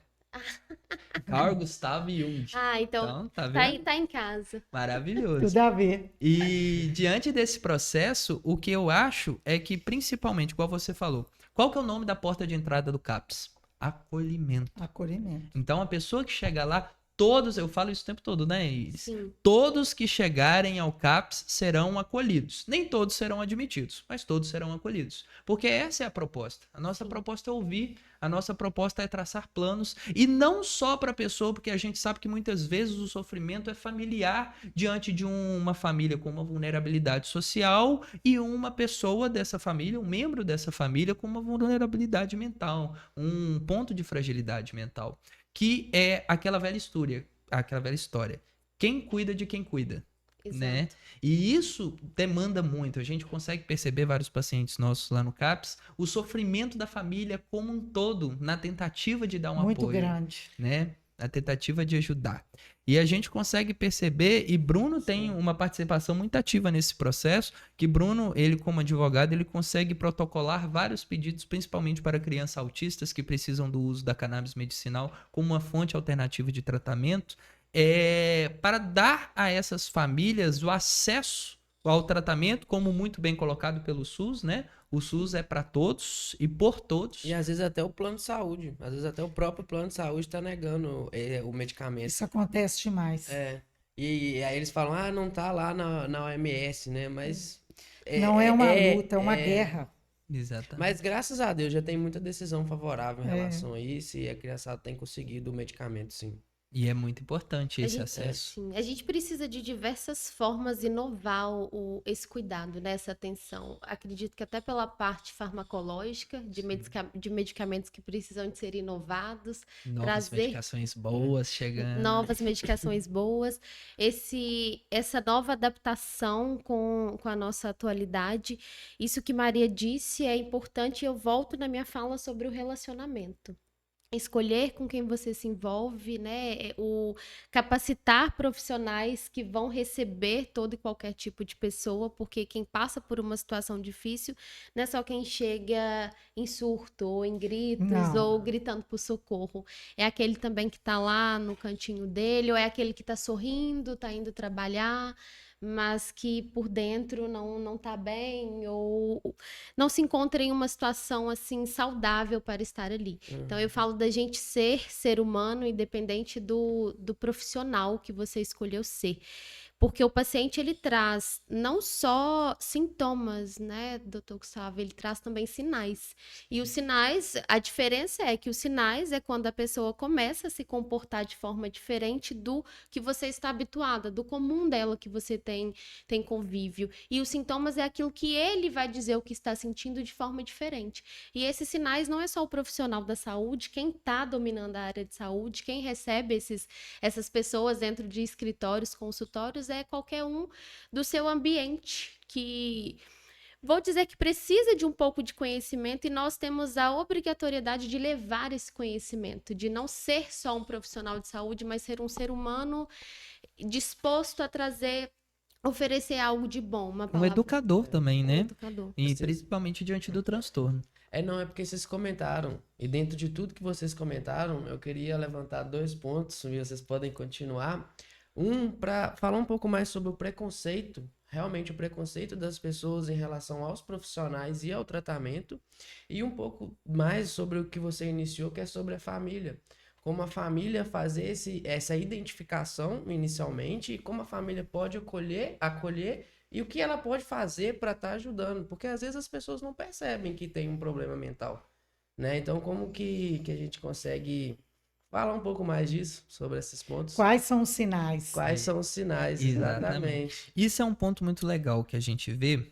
Carl Gustav Jung. Então tá vendo? tá em casa. Maravilhoso. Tudo a ver. E diante desse processo, o que eu acho é que, principalmente, igual você falou, qual que é o nome da porta de entrada do CAPS? Acolhimento. Acolhimento. Então, a pessoa que chega lá, eu falo isso o tempo todo, né, Iris? Sim. Todos que chegarem ao CAPS serão acolhidos. Nem todos serão admitidos, mas todos serão acolhidos. Porque essa é a proposta. A nossa proposta é ouvir, a nossa proposta é traçar planos. E não só para a pessoa, porque a gente sabe que muitas vezes o sofrimento é familiar diante de uma família com uma vulnerabilidade social e uma pessoa dessa família, um membro dessa família com uma vulnerabilidade mental, um ponto de fragilidade mental. Que é aquela velha história. Quem cuida de quem cuida, né? E isso demanda muito. A gente consegue perceber vários pacientes nossos lá no CAPS, o sofrimento da família como um todo, na tentativa de dar um Muito apoio. grande. Né? Na tentativa de ajudar. E a gente consegue perceber, e Bruno tem uma participação muito ativa nesse processo, que Bruno, ele como advogado, ele consegue protocolar vários pedidos, principalmente para crianças autistas que precisam do uso da cannabis medicinal como uma fonte alternativa de tratamento, para dar a essas famílias o acesso ao tratamento, como muito bem colocado pelo SUS, né? O SUS é para todos e por todos. E às vezes até o plano de saúde. Às vezes até o próprio plano de saúde está negando o medicamento. Isso acontece demais. E aí eles falam, não tá lá na OMS, né? Mas... não é uma luta, é uma guerra. Exatamente. Mas graças a Deus já tem muita decisão favorável em relação a isso e a criançada tem conseguido o medicamento, sim. E é muito importante esse acesso. Sim, a gente precisa de diversas formas de inovar esse cuidado, né? Essa atenção. Acredito que até pela parte farmacológica, de medicamentos que precisam de ser inovados. Novas medicações boas chegando. Novas medicações boas. Essa nova adaptação com a nossa atualidade. Isso que Maria disse é importante e eu volto na minha fala sobre o relacionamento. Escolher com quem você se envolve, né? O capacitar profissionais que vão receber todo e qualquer tipo de pessoa, porque quem passa por uma situação difícil não é só quem chega em surto, ou em gritos, ou gritando por socorro. É aquele também que está lá no cantinho dele, ou é aquele que está sorrindo, está indo trabalhar, mas que por dentro não tá bem ou não se encontra em uma situação assim saudável para estar ali. Então eu falo da gente ser humano independente do profissional que você escolheu ser. Porque o paciente, ele traz não só sintomas, né, doutor Gustavo, ele traz também sinais. E os sinais, a diferença é que os sinais é quando a pessoa começa a se comportar de forma diferente do que você está habituada, do comum dela que você tem convívio. E os sintomas é aquilo que ele vai dizer o que está sentindo de forma diferente. E esses sinais não é só o profissional da saúde, quem está dominando a área de saúde, quem recebe essas pessoas dentro de escritórios, consultórios, é qualquer um do seu ambiente que, vou dizer que precisa de um pouco de conhecimento e nós temos a obrigatoriedade de levar esse conhecimento, de não ser só um profissional de saúde, mas ser um ser humano disposto a oferecer algo de bom, uma palavra. Um educador também, né? Educador. E principalmente diante do transtorno. Não, é porque vocês comentaram, e dentro de tudo que vocês comentaram, eu queria levantar 2 pontos, e vocês podem continuar. Para falar um pouco mais sobre o preconceito, realmente o preconceito das pessoas em relação aos profissionais e ao tratamento, e um pouco mais sobre o que você iniciou, que é sobre a família. Como a família fazer essa identificação inicialmente, e como a família pode acolher e o que ela pode fazer para estar ajudando, porque às vezes as pessoas não percebem que tem um problema mental, né? Então, como que a gente consegue falar um pouco mais disso, sobre esses pontos? Quais são os sinais? Quais são os sinais, exatamente. Isso é um ponto muito legal que a gente vê,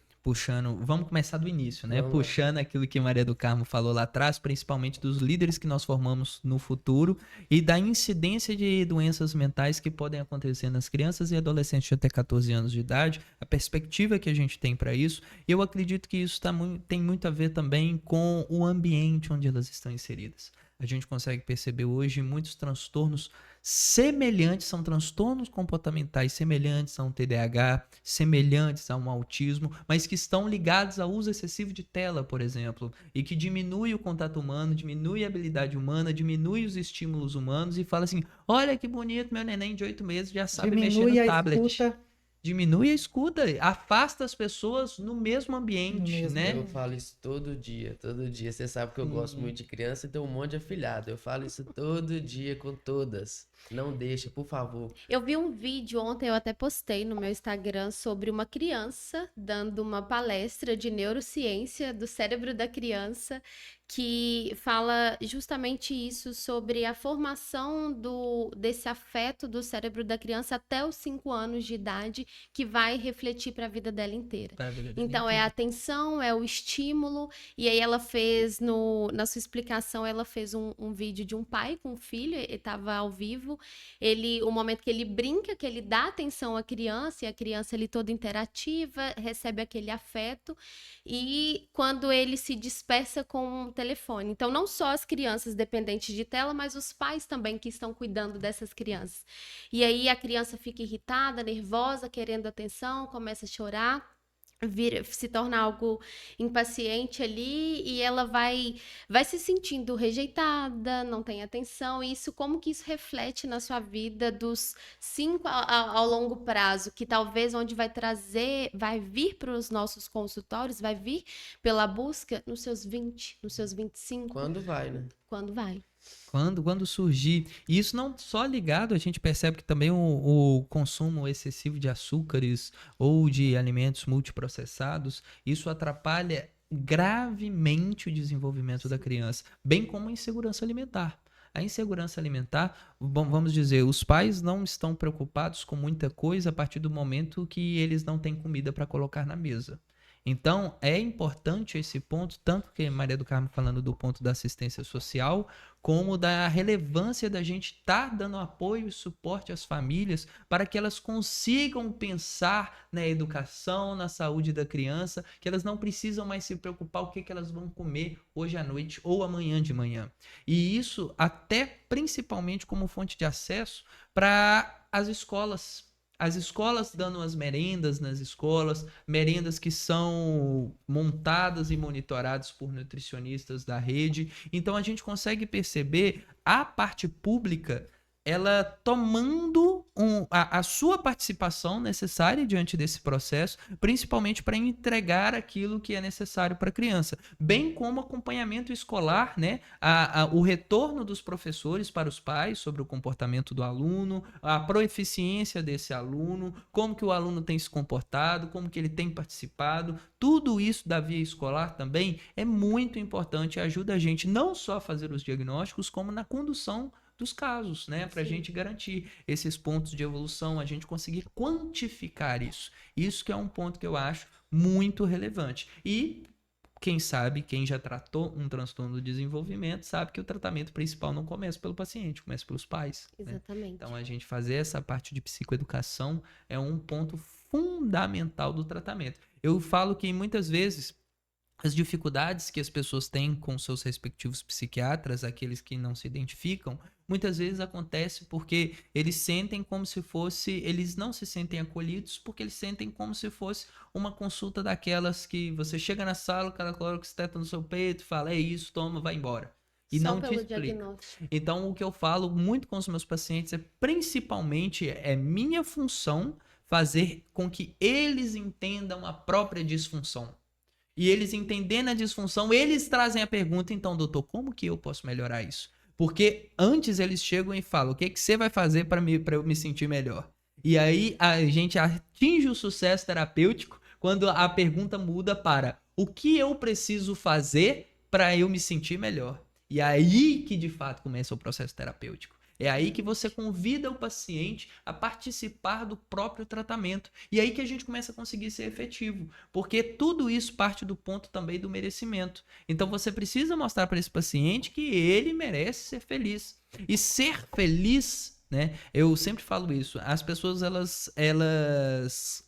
vamos começar do início, né? Vamos lá. Puxando aquilo que Maria do Carmo falou lá atrás, principalmente dos líderes que nós formamos no futuro e da incidência de doenças mentais que podem acontecer nas crianças e adolescentes de até 14 anos de idade, a perspectiva que a gente tem para isso. Eu acredito que isso tem muito a ver também com o ambiente onde elas estão inseridas. A gente consegue perceber hoje muitos transtornos semelhantes, são transtornos comportamentais semelhantes a um TDAH, semelhantes a um autismo, mas que estão ligados ao uso excessivo de tela, por exemplo, e que diminui o contato humano, diminui a habilidade humana, diminui os estímulos humanos e fala assim, olha que bonito, meu neném de 8 meses já sabe mexer no tablet. Escuta. Diminui a escuta, afasta as pessoas no mesmo ambiente, né? Eu falo isso todo dia, todo dia. Você sabe que eu gosto muito de criança e tenho um monte de afilhado. Eu falo isso todo dia com todas. Não deixa, por favor. Eu vi um vídeo ontem, eu até postei no meu Instagram sobre uma criança dando uma palestra de neurociência do cérebro da criança, que fala justamente isso, sobre a formação desse afeto do cérebro da criança até os 5 anos de idade, que vai refletir para a vida dela inteira. Então, é a atenção, é o estímulo, e aí ela fez, na sua explicação, ela fez um vídeo de um pai com um filho, ele estava ao vivo, o momento que ele brinca, que ele dá atenção à criança, e a criança ali toda interativa, recebe aquele afeto, e quando ele se dispersa com o telefone. Então, não só as crianças dependentes de tela, mas os pais também que estão cuidando dessas crianças. E aí a criança fica irritada, nervosa, querendo atenção, começa a chorar, se torna algo impaciente ali, e ela vai se sentindo rejeitada, não tem atenção, e como que isso reflete na sua vida dos 5 ao longo prazo, que talvez onde vai vir para os nossos consultórios, vai vir pela busca nos seus 20, nos seus 25. Quando vai, né? Quando vai. Quando surgir, e isso não só ligado, a gente percebe que também o consumo excessivo de açúcares ou de alimentos multiprocessados, isso atrapalha gravemente o desenvolvimento da criança, bem como a insegurança alimentar. A insegurança alimentar, vamos dizer, os pais não estão preocupados com muita coisa a partir do momento que eles não têm comida para colocar na mesa. Então, é importante esse ponto, tanto que Maria do Carmo falando do ponto da assistência social, como da relevância da gente estar dando apoio e suporte às famílias para que elas consigam pensar na educação, na saúde da criança, que elas não precisam mais se preocupar o que elas vão comer hoje à noite ou amanhã de manhã. E isso até principalmente como fonte de acesso para as escolas. As escolas dando as merendas nas escolas, merendas que são montadas e monitoradas por nutricionistas da rede. Então a gente consegue perceber a parte pública, ela tomando a sua participação necessária diante desse processo, principalmente para entregar aquilo que é necessário para a criança, bem como acompanhamento escolar, né? O retorno dos professores para os pais sobre o comportamento do aluno, a proeficiência desse aluno, como que o aluno tem se comportado, como que ele tem participado, tudo isso da via escolar também é muito importante e ajuda a gente não só a fazer os diagnósticos, como na condução dos casos, né? Para a gente garantir esses pontos de evolução, a gente conseguir quantificar isso. Isso que é um ponto que eu acho muito relevante. E quem sabe, quem já tratou um transtorno do desenvolvimento, sabe que o tratamento principal não começa pelo paciente, começa pelos pais. Exatamente. Né? Então, a gente fazer essa parte de psicoeducação é um ponto fundamental do tratamento. Eu falo que muitas vezes as dificuldades que as pessoas têm com seus respectivos psiquiatras, aqueles que não se identificam, muitas vezes acontece porque eles sentem como se fosse, eles não se sentem acolhidos porque eles sentem como se fosse uma consulta daquelas que você chega na sala, o cara coloca o esteto no seu peito e fala, é isso, toma, vai embora. E só não te explica. Então, o que eu falo muito com os meus pacientes é, principalmente, é minha função fazer com que eles entendam a própria disfunção. E eles entendendo a disfunção, eles trazem a pergunta, então, doutor, como que eu posso melhorar isso? Porque antes eles chegam e falam, o que você vai fazer para eu me sentir melhor? E aí a gente atinge o sucesso terapêutico quando a pergunta muda para o que eu preciso fazer para eu me sentir melhor? E aí que de fato começa o processo terapêutico. É aí que você convida o paciente a participar do próprio tratamento. E aí que a gente começa a conseguir ser efetivo. Porque tudo isso parte do ponto também do merecimento. Então você precisa mostrar para esse paciente que ele merece ser feliz. E ser feliz, né? Eu sempre falo isso. As pessoas, elas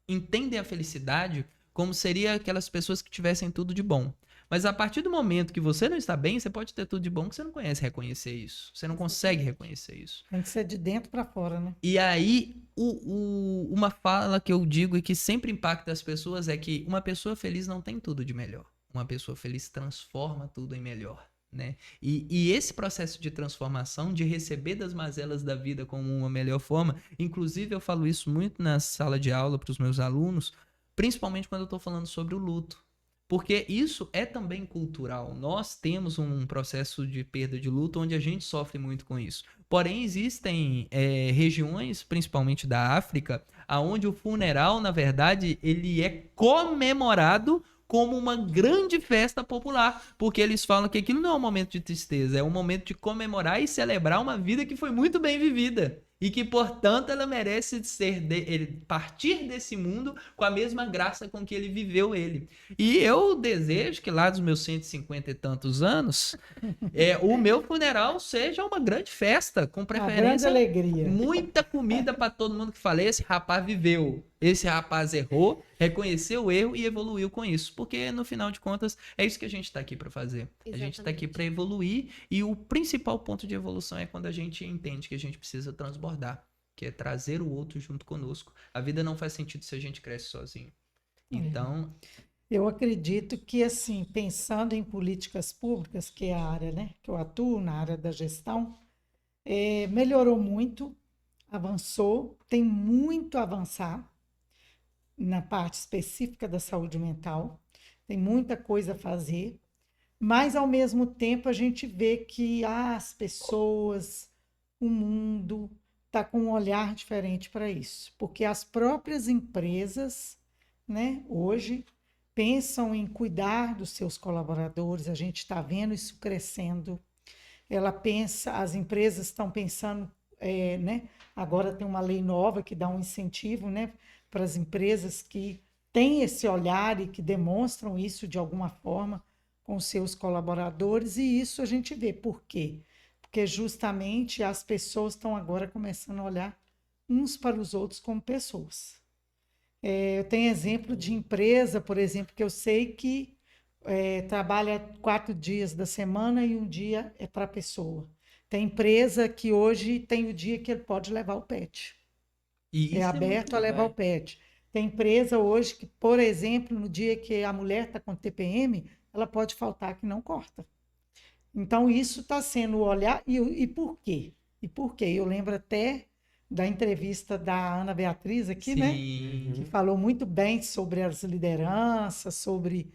entendem a felicidade como seria aquelas pessoas que tivessem tudo de bom. Mas a partir do momento que você não está bem, você pode ter tudo de bom que você não conhece reconhecer isso. Você não consegue reconhecer isso. Tem que ser de dentro para fora, né? E aí, uma fala que eu digo e que sempre impacta as pessoas é que uma pessoa feliz não tem tudo de melhor. Uma pessoa feliz transforma tudo em melhor, né? E esse processo de transformação, de receber das mazelas da vida como uma melhor forma, inclusive eu falo isso muito na sala de aula para os meus alunos, principalmente quando eu estou falando sobre o luto. Porque isso é também cultural. Nós temos um processo de perda de luto onde a gente sofre muito com isso. Porém, existem regiões, principalmente da África, onde o funeral, na verdade, ele é comemorado como uma grande festa popular, porque eles falam que aquilo não é um momento de tristeza, é um momento de comemorar e celebrar uma vida que foi muito bem vivida. E que, portanto, ela merece partir desse mundo com a mesma graça com que ele viveu ele. E eu desejo que lá dos meus 150 e tantos anos, o meu funeral seja uma grande festa, com preferência, alegria. muita comida para todo mundo que fala, esse rapaz viveu, esse rapaz errou, reconheceu o erro e evoluiu com isso. Porque, no final de contas, é isso que a gente está aqui para fazer. Exatamente. A gente está aqui para evoluir e o principal ponto de evolução é quando a gente entende que a gente precisa transbordar, que é trazer o outro junto conosco. A vida não faz sentido se a gente cresce sozinho. Então... Eu acredito que, assim, pensando em políticas públicas, que é a área, né, que eu atuo, na área da gestão, melhorou muito, avançou, tem muito a avançar na parte específica da saúde mental, tem muita coisa a fazer, mas, ao mesmo tempo, a gente vê que as pessoas, o mundo, está com um olhar diferente para isso, porque as próprias empresas, né, hoje, pensam em cuidar dos seus colaboradores, a gente está vendo isso crescendo. As empresas estão pensando, né? Agora tem uma lei nova que dá um incentivo, né, para as empresas que têm esse olhar e que demonstram isso de alguma forma com os seus colaboradores, e isso a gente vê. Por quê? Porque justamente as pessoas estão agora começando a olhar uns para os outros como pessoas. Eu tenho exemplo de empresa, por exemplo, que eu sei que trabalha 4 dias da semana e um dia é para a pessoa. Tem empresa que hoje tem o dia que ele pode levar o pet. É aberto a levar o pet. Tem empresa hoje que, por exemplo, no dia que a mulher está com TPM, ela pode faltar que não corta. Então, isso está sendo o olhar. E por quê? E por quê? Eu lembro até da entrevista da Ana Beatriz aqui, Sim. né? Que falou muito bem sobre as lideranças, sobre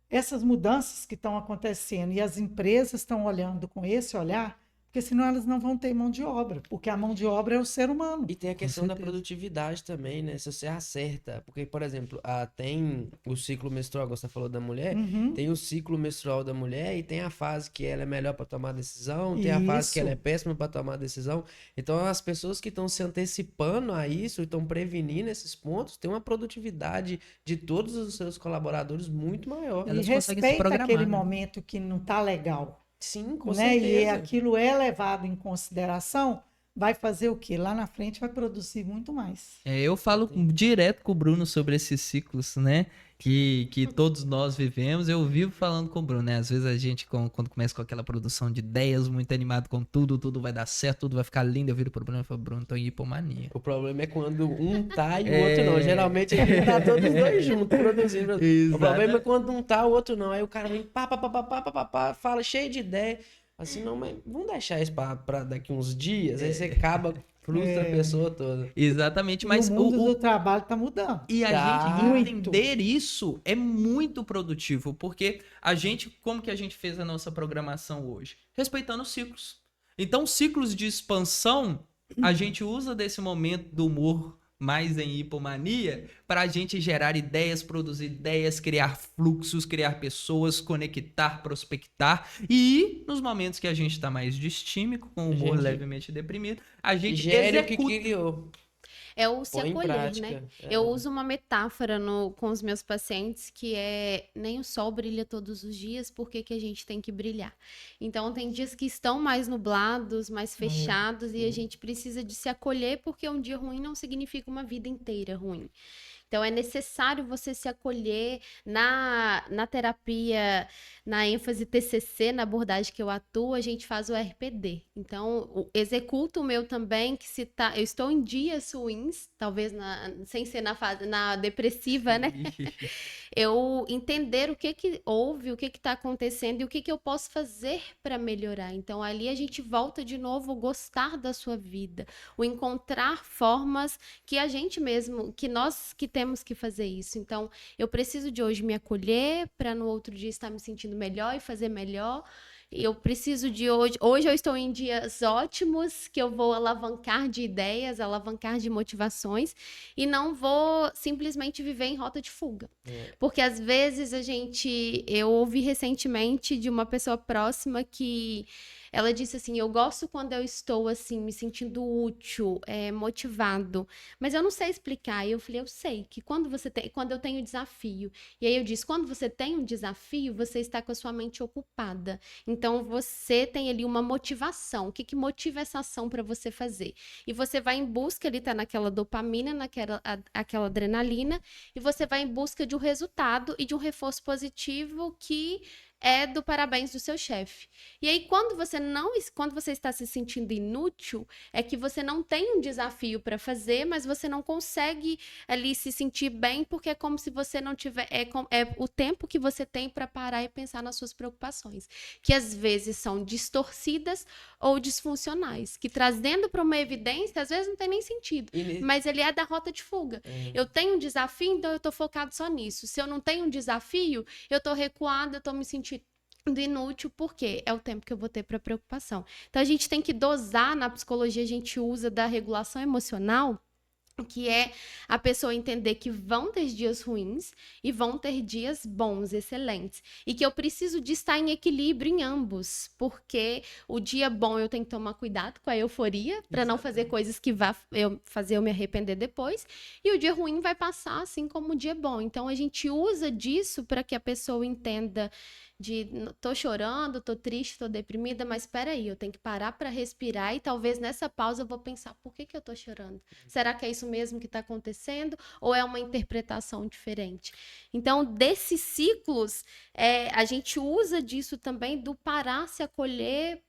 essas mudanças que estão acontecendo. E as empresas estão olhando com esse olhar, porque senão elas não vão ter mão de obra, porque a mão de obra é o ser humano. E tem a questão da produtividade também, né? Se você acerta, porque, por exemplo, tem o ciclo menstrual, você falou da mulher, tem o ciclo menstrual da mulher e tem a fase que ela é melhor para tomar decisão, tem a fase que ela é péssima para tomar decisão. Então, as pessoas que estão se antecipando a isso, estão prevenindo esses pontos, tem uma produtividade de todos os seus colaboradores muito maior. E respeita aquele momento que não está legal. Sim, com né? certeza. E aquilo é levado em consideração, vai fazer o quê? Lá na frente vai produzir muito mais. Eu falo direto com o Bruno sobre esses ciclos, né? Que todos nós vivemos. Eu vivo falando com o Bruno, né? Às vezes a gente, quando começa com aquela produção de ideias, muito animado com tudo vai dar certo, tudo vai ficar lindo, eu viro pro Bruno e falo, Bruno, tô em hipomania. O problema é quando um tá e o outro não. Geralmente a gente tá todos os dois juntos produzindo. O problema é quando um tá, o outro não. Aí o cara vem pá, fala cheio de ideia. Assim, não, mas vamos deixar isso pra daqui uns dias, aí você acaba, frustra a pessoa toda. Exatamente, mas o mundo do trabalho tá mudando. E a gente entender isso é muito produtivo, porque como que a gente fez a nossa programação hoje? Respeitando os ciclos. Então, ciclos de expansão, a gente usa desse momento do humor mais em hipomania, para a gente gerar ideias, produzir ideias, criar fluxos, criar pessoas, conectar, prospectar. E nos momentos que a gente está mais distímico, com o humor levemente deprimido, a gente Gere o que executa. criou. É o se Põe em acolher, prática. né? É. Eu uso uma metáfora com os meus pacientes que é nem o sol brilha todos os dias, por que que a gente tem que brilhar? Então, tem dias que estão mais nublados, mais fechados, e a gente precisa de se acolher, porque um dia ruim não significa uma vida inteira ruim. Então, é necessário você se acolher na terapia, na ênfase TCC, na abordagem que eu atuo, a gente faz o RPD. Então, executo o meu também, que se tá, eu estou em dias ruins, talvez sem ser na fase depressiva, né? Eu entender o que houve, o que está acontecendo e o que eu posso fazer para melhorar. Então, ali a gente volta de novo a gostar da sua vida, o encontrar formas que a gente mesmo, que nós que temos que fazer isso. Então, eu preciso de hoje me acolher para no outro dia estar me sentindo melhor e fazer melhor. Eu preciso de hoje eu estou em dias ótimos, que eu vou alavancar de ideias, alavancar de motivações, e não vou simplesmente viver em rota de fuga. Porque às vezes eu ouvi recentemente de uma pessoa próxima que ela disse assim, eu gosto quando eu estou assim, me sentindo útil, motivado, mas eu não sei explicar. E eu falei, eu sei que quando eu tenho desafio, e aí eu disse, quando você tem um desafio, você está com a sua mente ocupada. Então, você tem ali uma motivação. O que motiva essa ação para você fazer? E você vai em busca, ele tá naquela dopamina, aquela adrenalina, e você vai em busca de um resultado e de um reforço positivo que é do parabéns do seu chefe. E aí, quando você está se sentindo inútil, é que você não tem um desafio para fazer, mas você não consegue ali se sentir bem, porque é como se você não tiver... É o tempo que você tem para parar e pensar nas suas preocupações, que às vezes são distorcidas ou disfuncionais, que trazendo para uma evidência, às vezes não tem nem sentido, mas ele é da rota de fuga. Eu tenho um desafio, então eu estou focado só nisso. Se eu não tenho um desafio, eu estou recuado, eu estou me sentindo inútil, porque é o tempo que eu vou ter para preocupação. Então, a gente tem que dosar, na psicologia a gente usa da regulação emocional, que é a pessoa entender que vão ter dias ruins e vão ter dias bons, excelentes. E que eu preciso de estar em equilíbrio em ambos, porque o dia bom eu tenho que tomar cuidado com a euforia, para não fazer coisas que vá fazer eu me arrepender depois, e o dia ruim vai passar assim como o dia bom. Então, a gente usa disso para que a pessoa entenda tô chorando, tô triste, tô deprimida, mas espera aí, eu tenho que parar para respirar e talvez nessa pausa eu vou pensar, por que eu tô chorando? Será que é isso mesmo que está acontecendo? Ou é uma interpretação diferente? Então, desses ciclos, a gente usa disso também, do parar, se acolher,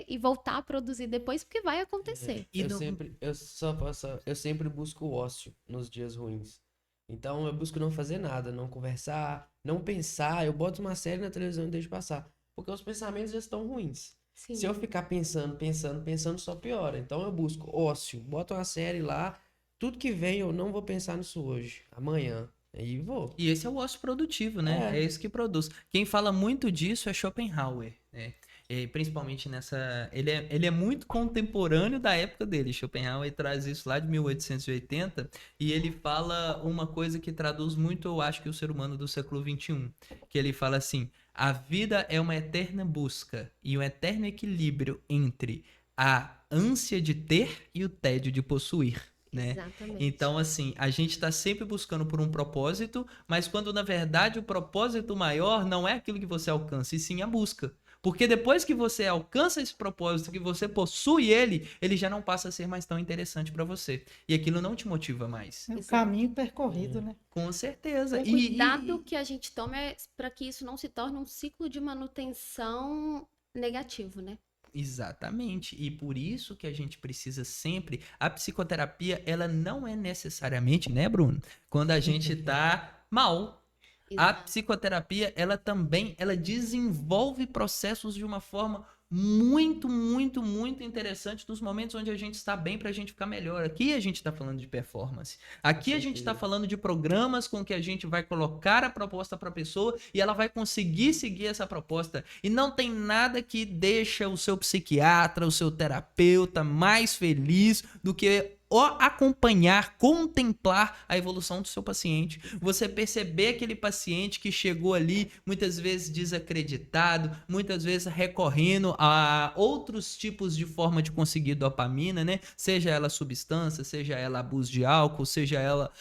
e voltar a produzir depois, porque vai acontecer. Eu sempre busco o ócio nos dias ruins. Então, eu busco não fazer nada, não conversar, não pensar. Eu boto uma série na televisão e deixo passar. Porque os pensamentos já estão ruins. Sim. Se eu ficar pensando, só piora. Então, eu busco ócio, boto uma série lá. Tudo que vem, eu não vou pensar nisso hoje, amanhã. Aí vou. E esse é o ócio produtivo, né? É isso que produz. Quem fala muito disso é Schopenhauer, né? Principalmente nessa... Ele é muito contemporâneo da época dele. Schopenhauer traz isso lá de 1880 e ele fala uma coisa que traduz muito, eu acho, que o ser humano do século XXI. Que ele fala assim, a vida é uma eterna busca e um eterno equilíbrio entre a ânsia de ter e o tédio de possuir. Né? Exatamente. Então, assim, a gente está sempre buscando por um propósito, mas quando, na verdade, o propósito maior não é aquilo que você alcança, e sim a busca. Porque depois que você alcança esse propósito, que você possui ele já não passa a ser mais tão interessante para você. E aquilo não te motiva mais. É o caminho percorrido, né? Com certeza. O cuidado que a gente toma é para que isso não se torne um ciclo de manutenção negativo, né? Exatamente, e por isso que a gente precisa sempre, a psicoterapia, ela não é necessariamente, né, Bruno, quando a gente tá mal. A psicoterapia, ela também, ela desenvolve processos de uma forma muito, muito, muito interessante nos momentos onde a gente está bem para a gente ficar melhor. Aqui a gente está falando de performance. Aqui a gente está falando de programas com que a gente vai colocar a proposta para a pessoa e ela vai conseguir seguir essa proposta. E não tem nada que deixa o seu psiquiatra, o seu terapeuta mais feliz do que acompanhar, contemplar a evolução do seu paciente. Você perceber aquele paciente que chegou ali, muitas vezes desacreditado, muitas vezes recorrendo a outros tipos de forma de conseguir dopamina, né? Seja ela substância, seja ela abuso de álcool, seja ela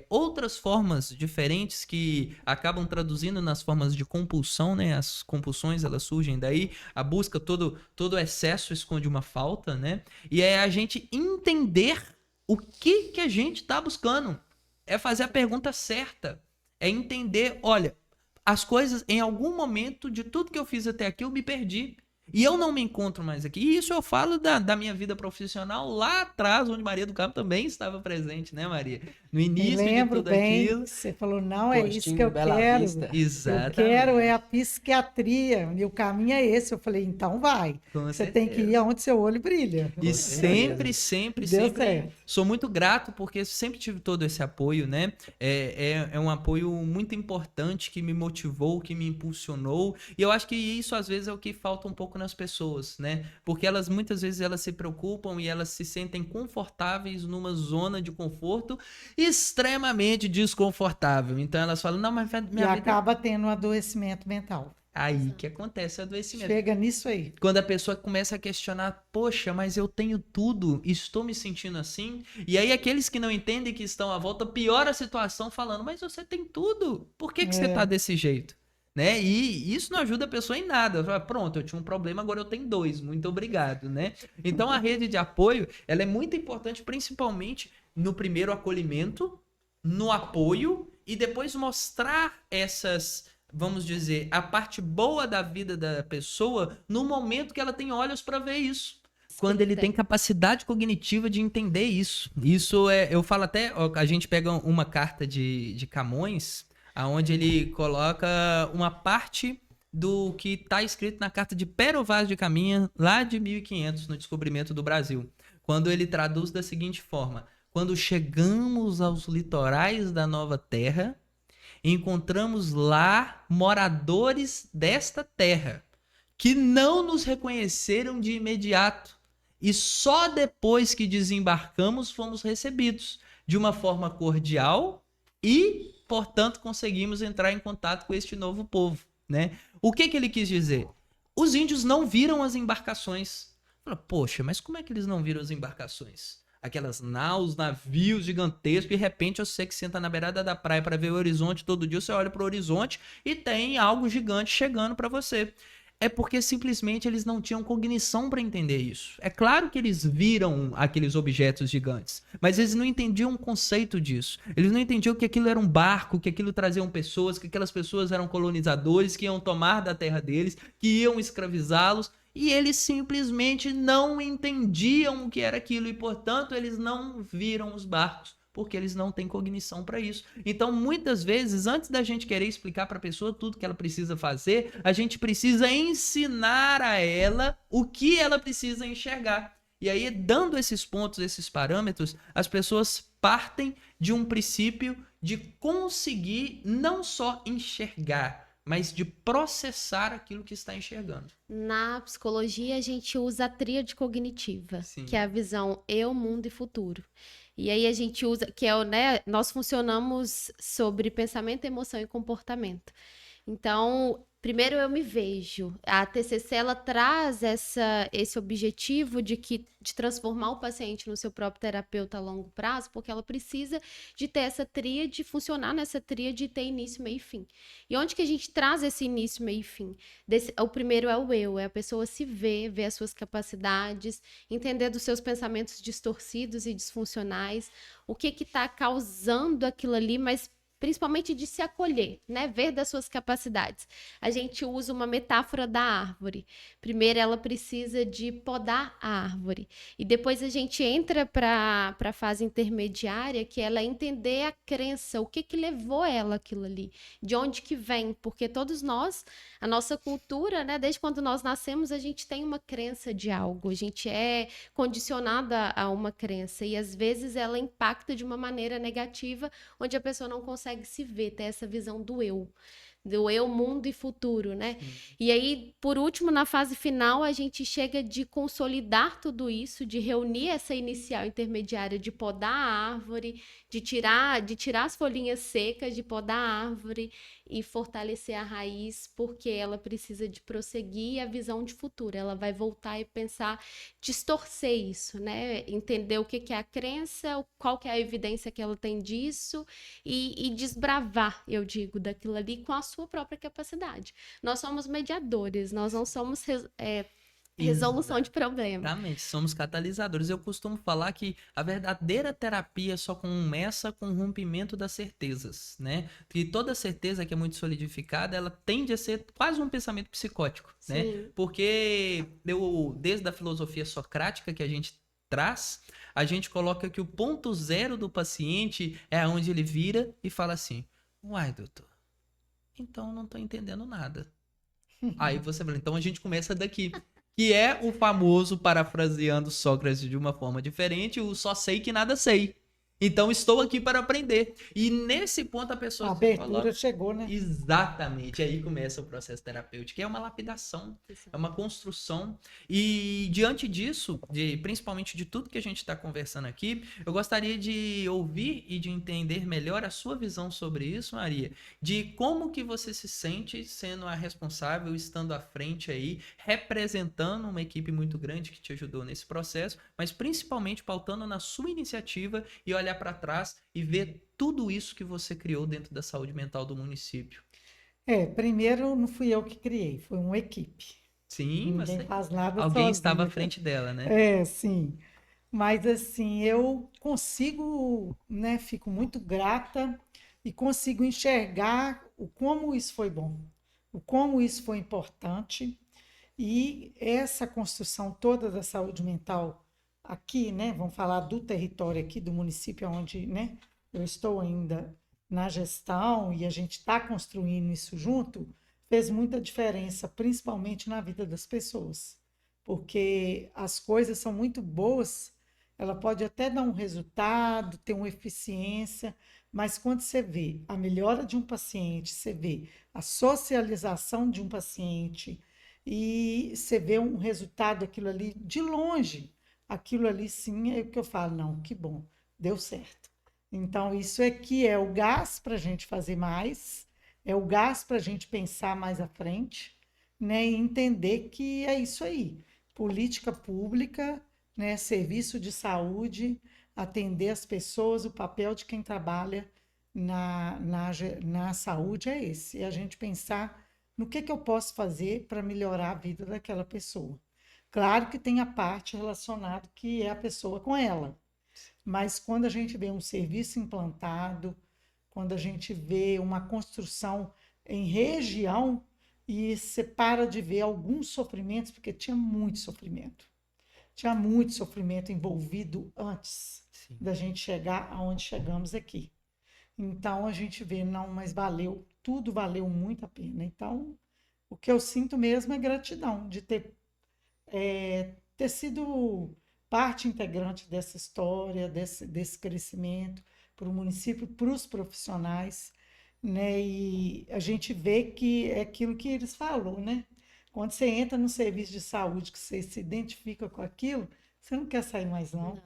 outras formas diferentes que acabam traduzindo nas formas de compulsão, né? As compulsões, elas surgem daí. A busca, todo excesso esconde uma falta, né? E é a gente entender o que a gente está buscando. É fazer a pergunta certa. É entender, olha, as coisas, em algum momento de tudo que eu fiz até aqui, eu me perdi. E eu não me encontro mais aqui. E isso eu falo da minha vida profissional lá atrás, onde Maria do Carmo também estava presente, né, Maria? No início de tudo bem, aquilo. você falou, não, é isso que eu Bela quero. Vista. Exatamente. Eu quero é a psiquiatria. E o caminho é esse. Eu falei, então vai. Com Você certeza. tem que ir aonde seu olho brilha. E sempre Deu certo. sou muito grato porque sempre tive todo esse apoio, né? É um apoio muito importante que me motivou, que me impulsionou. E eu acho que isso às vezes é o que falta um pouco nas pessoas, né? Porque elas muitas vezes elas se preocupam e elas se sentem confortáveis numa zona de conforto extremamente desconfortável. Então elas falam, não, mas minha E vida... acaba tendo um adoecimento mental. Aí que acontece o adoecimento. Chega nisso aí. Quando a pessoa começa a questionar, poxa, mas eu tenho tudo, estou me sentindo assim. E aí aqueles que não entendem que estão à volta piora a situação falando, mas você tem tudo, por que você tá desse jeito? Né? E isso não ajuda a pessoa em nada. Falo, pronto, eu tinha um problema, agora eu tenho 2, muito obrigado, né? Então a rede de apoio, ela é muito importante, principalmente no primeiro acolhimento, no apoio e depois mostrar essas... vamos dizer, a parte boa da vida da pessoa no momento que ela tem olhos para ver isso. Quando ele tem capacidade cognitiva de entender isso. Isso eu falo até, a gente pega uma carta de Camões, onde ele coloca uma parte do que está escrito na carta de Pero Vaz de Caminha, lá de 1500, no descobrimento do Brasil. Quando ele traduz da seguinte forma: quando chegamos aos litorais da nova terra, encontramos lá moradores desta terra que não nos reconheceram de imediato e só depois que desembarcamos fomos recebidos de uma forma cordial e, portanto, conseguimos entrar em contato com este novo povo, né? O que ele quis dizer? Os índios não viram as embarcações. Poxa, mas como é que eles não viram as embarcações? Aquelas naus, navios gigantescos, e de repente você que senta na beirada da praia para ver o horizonte todo dia, você olha para o horizonte e tem algo gigante chegando para você. É porque simplesmente eles não tinham cognição para entender isso. É claro que eles viram aqueles objetos gigantes, mas eles não entendiam o conceito disso. Eles não entendiam que aquilo era um barco, que aquilo traziam pessoas, que aquelas pessoas eram colonizadores, que iam tomar da terra deles, que iam escravizá-los. E eles simplesmente não entendiam o que era aquilo e, portanto, eles não viram os barcos, porque eles não têm cognição para isso. Então, muitas vezes, antes da gente querer explicar para a pessoa tudo que ela precisa fazer, a gente precisa ensinar a ela o que ela precisa enxergar. E aí, dando esses pontos, esses parâmetros, as pessoas partem de um princípio de conseguir não só enxergar, mas de processar aquilo que está enxergando. Na psicologia, a gente usa a tríade cognitiva, que é a visão eu, mundo e futuro. E aí a gente usa, que é né, nós funcionamos sobre pensamento, emoção e comportamento. Então, primeiro eu me vejo. A TCC, ela traz esse objetivo de transformar o paciente no seu próprio terapeuta a longo prazo, porque ela precisa de ter essa tríade, funcionar nessa tríade e ter início, meio e fim. E onde que a gente traz esse início, meio e fim? O primeiro é o eu, é a pessoa se ver as suas capacidades, entender dos seus pensamentos distorcidos e disfuncionais, o que está causando aquilo ali, mas principalmente de se acolher, né? Ver das suas capacidades. A gente usa uma metáfora da árvore. Primeiro, ela precisa de podar a árvore. E depois a gente entra para a fase intermediária, que ela é entender a crença, o que levou ela aquilo ali, de onde que vem. Porque todos nós, a nossa cultura, né? Desde quando nós nascemos, a gente tem uma crença de algo. A gente é condicionada a uma crença. E às vezes ela impacta de uma maneira negativa, onde a pessoa não consegue se ver, ter essa visão do eu. do eu, mundo e futuro, né? Sim. E aí, por último, na fase final, a gente chega de consolidar tudo isso, de reunir essa inicial intermediária, de podar a árvore, de tirar as folhinhas secas, de podar a árvore e fortalecer a raiz, porque ela precisa de prosseguir a visão de futuro. Ela vai voltar e pensar, distorcer isso, né? Entender o que é a crença, qual que é a evidência que ela tem disso e desbravar, eu digo, daquilo ali com a sua própria capacidade. Nós somos mediadores, nós não somos resolução de problema. Exatamente, somos catalisadores. Eu costumo falar que a verdadeira terapia só começa com o rompimento das certezas, né? Que toda certeza que é muito solidificada, ela tende a ser quase um pensamento psicótico, né? Sim. Porque desde a filosofia socrática que a gente traz, a gente coloca que o ponto zero do paciente é onde ele vira e fala assim: uai, doutor, então não tô entendendo nada. Aí você fala, então a gente começa daqui. Que é o famoso, parafraseando Sócrates de uma forma diferente, o só sei que nada sei. Então estou aqui para aprender. E nesse ponto a pessoa A se abertura coloca... chegou, né? Exatamente, aí começa o processo terapêutico, é uma lapidação, é uma construção. E diante disso, principalmente de tudo que a gente está conversando aqui, eu gostaria de ouvir e de entender melhor a sua visão sobre isso, Maria, de como que você se sente sendo a responsável, estando à frente aí, representando uma equipe muito grande que te ajudou nesse processo, mas principalmente pautando na sua iniciativa e olhar para trás e ver tudo isso que você criou dentro da saúde mental do município. Primeiro não fui eu que criei, foi uma equipe. Sim, mas Ninguém faz nada alguém sozinho. estava à frente dela, né? Sim. Mas assim, eu consigo, né, fico muito grata e consigo enxergar o como isso foi bom, o como isso foi importante e essa construção toda da saúde mental aqui, né, vamos falar do território aqui do município onde, né, eu estou ainda na gestão e a gente está construindo isso junto, fez muita diferença, principalmente na vida das pessoas, porque as coisas são muito boas, ela pode até dar um resultado, ter uma eficiência, mas quando você vê a melhora de um paciente, você vê a socialização de um paciente e você vê um resultado daquilo ali de longe, aquilo ali sim é o que eu falo, não, que bom, deu certo. Então, isso é que é o gás para a gente fazer mais, é o gás para a gente pensar mais à frente, né, e entender que é isso aí. Política pública, né, serviço de saúde, atender as pessoas, o papel de quem trabalha na saúde é esse. É a gente pensar no que eu posso fazer para melhorar a vida daquela pessoa. Claro que tem a parte relacionada que é a pessoa com ela. Mas quando a gente vê um serviço implantado, quando a gente vê uma construção em região e você para de ver alguns sofrimentos, porque tinha muito sofrimento. Tinha muito sofrimento envolvido antes Sim. da gente chegar aonde chegamos aqui. Então a gente vê, não, mas valeu, tudo valeu muito a pena. Então, o que eu sinto mesmo é gratidão de ter sido parte integrante dessa história, desse crescimento para o município, para os profissionais, né? E a gente vê que é aquilo que eles falaram, né? Quando você entra no serviço de saúde, que você se identifica com aquilo, você não quer sair mais, não.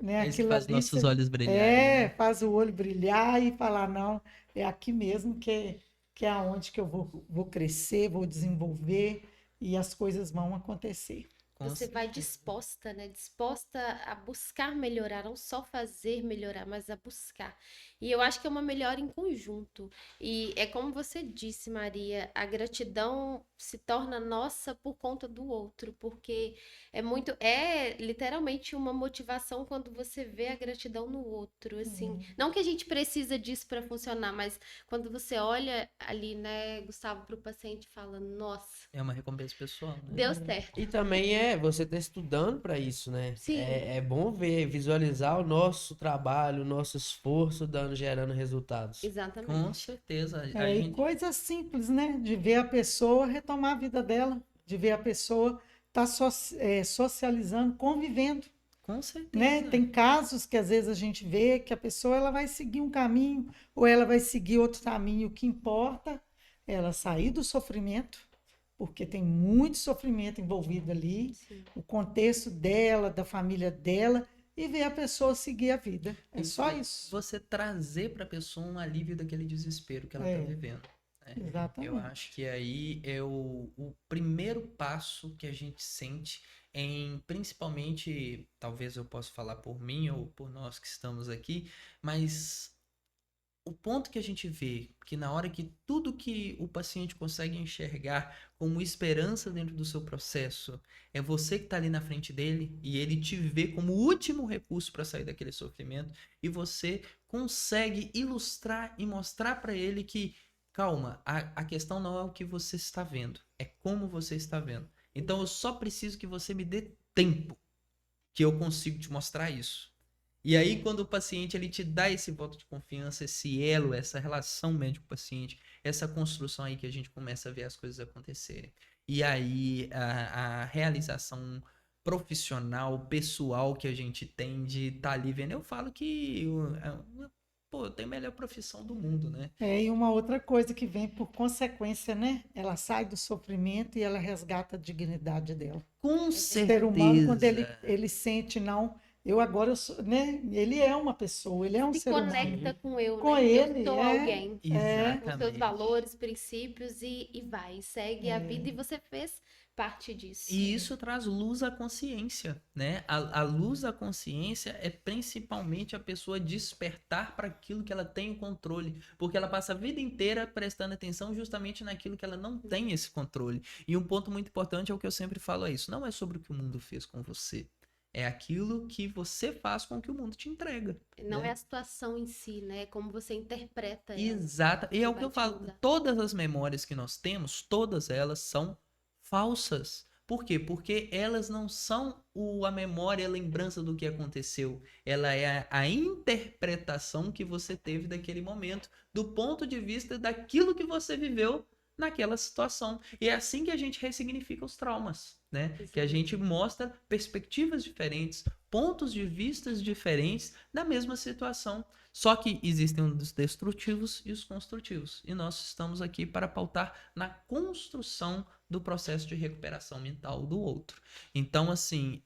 Né? É isso que Aquilo faz ali nossos olhos brilharem, né? faz o olho brilhar e falar, não, é aqui mesmo que é aonde que eu vou crescer, vou desenvolver e as coisas vão acontecer. Você vai disposta, né? Disposta a buscar melhorar, não só fazer melhorar, mas a buscar. E eu acho que é uma melhora em conjunto. E é como você disse, Maria, a gratidão se torna nossa por conta do outro, porque é literalmente uma motivação quando você vê a gratidão no outro, assim. Não que a gente precisa disso para funcionar, mas quando você olha ali, né, Gustavo, para o paciente e fala, nossa, É uma recompensa pessoal, né? deu certo. E também você tá estudando para isso, né? Sim. É bom ver, visualizar o nosso trabalho, o nosso esforço gerando resultados. Com Exatamente. certeza. E coisa simples, né? De ver a pessoa retomar a vida dela, de ver a pessoa estar socializando, convivendo. Com certeza. Né? Tem casos que às vezes a gente vê que a pessoa ela vai seguir um caminho ou ela vai seguir outro caminho. O que importa ela sair do sofrimento, porque tem muito sofrimento envolvido ali, Sim. o contexto dela, da família dela, e ver a pessoa seguir a vida. É só isso. Você trazer para a pessoa um alívio daquele desespero que ela está vivendo. Né? Eu Exatamente. acho que aí é o primeiro passo que a gente sente em, principalmente, talvez eu possa falar por mim ou por nós que estamos aqui, mas o ponto que a gente vê que na hora que tudo que o paciente consegue enxergar como esperança dentro do seu processo é você que está ali na frente dele e ele te vê como o último recurso para sair daquele sofrimento e você consegue ilustrar e mostrar para ele que, calma, a questão não é o que você está vendo, é como você está vendo. Então eu só preciso que você me dê tempo que eu consigo te mostrar isso. E aí, quando o paciente ele te dá esse voto de confiança, esse elo, essa relação médico-paciente, essa construção aí que a gente começa a ver as coisas acontecerem. E aí, a realização profissional, pessoal que a gente tem de estar ali vendo, eu falo que, pô, eu tenho a melhor profissão do mundo, né? E uma outra coisa que vem por consequência, né? Ela sai do sofrimento e ela resgata a dignidade dela. Com O certeza. ser humano, quando ele sente, não, eu agora, né? Ele é uma pessoa, ele é um Se ser humano. conecta com eu, Com né? ele, Eu sou alguém. Com seus Exatamente. valores, princípios e vai, segue a vida e você fez parte disso. E isso traz luz à consciência, né? A luz à consciência é principalmente a pessoa despertar para aquilo que ela tem o controle, porque ela passa a vida inteira prestando atenção justamente naquilo que ela não tem esse controle. E um ponto muito importante é o que eu sempre falo, é isso, não é sobre o que o mundo fez com você, é aquilo que você faz com que o mundo te entrega. Não né? é a situação em si, né? É como você interpreta ela. Exato. E é o que vai eu te falo, mudar. todas as memórias que nós temos, todas elas são falsas. Por quê? Porque elas não são a memória, a lembrança do que aconteceu. Ela é a interpretação que você teve daquele momento, do ponto de vista daquilo que você viveu naquela situação. E é assim que a gente ressignifica os traumas, né? Que a gente mostra perspectivas diferentes, pontos de vistas diferentes da mesma situação. Só que existem os destrutivos e os construtivos. E nós estamos aqui para pautar na construção do processo de recuperação mental do outro. Então, assim,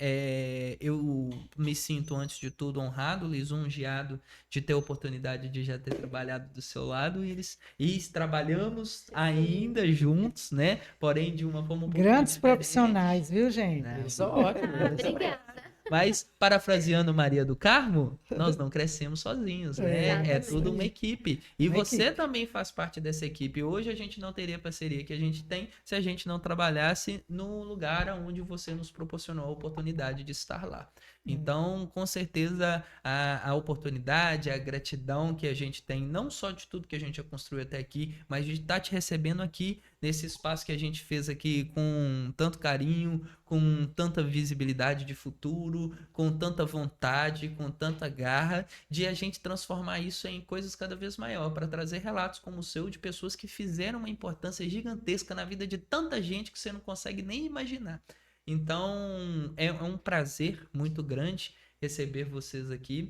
eu me sinto, antes de tudo, honrado, lisonjeado de ter a oportunidade de já ter trabalhado do seu lado, Iris, e trabalhamos ainda juntos, né? Porém, de uma forma um pouquinho Grandes diferente. profissionais, viu, gente? Não, Isso é ótimo. Obrigada. mas, parafraseando Maria do Carmo, nós não crescemos sozinhos, né? É Exatamente. tudo uma equipe. E Uma você equipe. também faz parte dessa equipe. Hoje a gente não teria a parceria que a gente tem se a gente não trabalhasse no lugar onde você nos proporcionou a oportunidade de estar lá. Então, com certeza, a oportunidade, a gratidão que a gente tem, não só de tudo que a gente já construiu até aqui, mas de estar te recebendo aqui nesse espaço que a gente fez aqui com tanto carinho, com tanta visibilidade de futuro, com tanta vontade, com tanta garra, de a gente transformar isso em coisas cada vez maior, para trazer relatos como o seu de pessoas que fizeram uma importância gigantesca na vida de tanta gente que você não consegue nem imaginar. Então, é um prazer muito grande receber vocês aqui.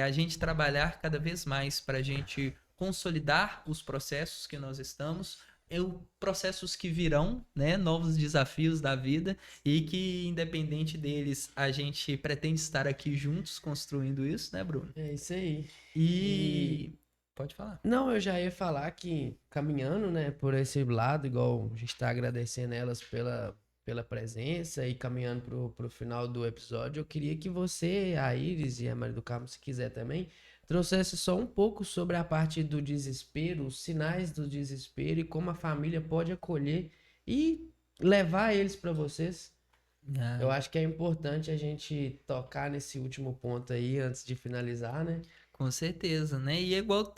A gente trabalhar cada vez mais para a gente consolidar os processos que nós estamos, processos que virão, né? Novos desafios da vida e que, independente deles, a gente pretende estar aqui juntos construindo isso, né, Bruno? É isso aí. E pode falar. Não, eu já ia falar que caminhando, né, por esse lado, igual a gente tá agradecendo elas pela presença e caminhando pro final do episódio, eu queria que você, a Iris e a Maria do Carmo, se quiser também, trouxesse só um pouco sobre a parte do desespero, os sinais do desespero e como a família pode acolher e levar eles para vocês. Eu acho que é importante a gente tocar nesse último ponto aí antes de finalizar, né? Com certeza, né? E é igual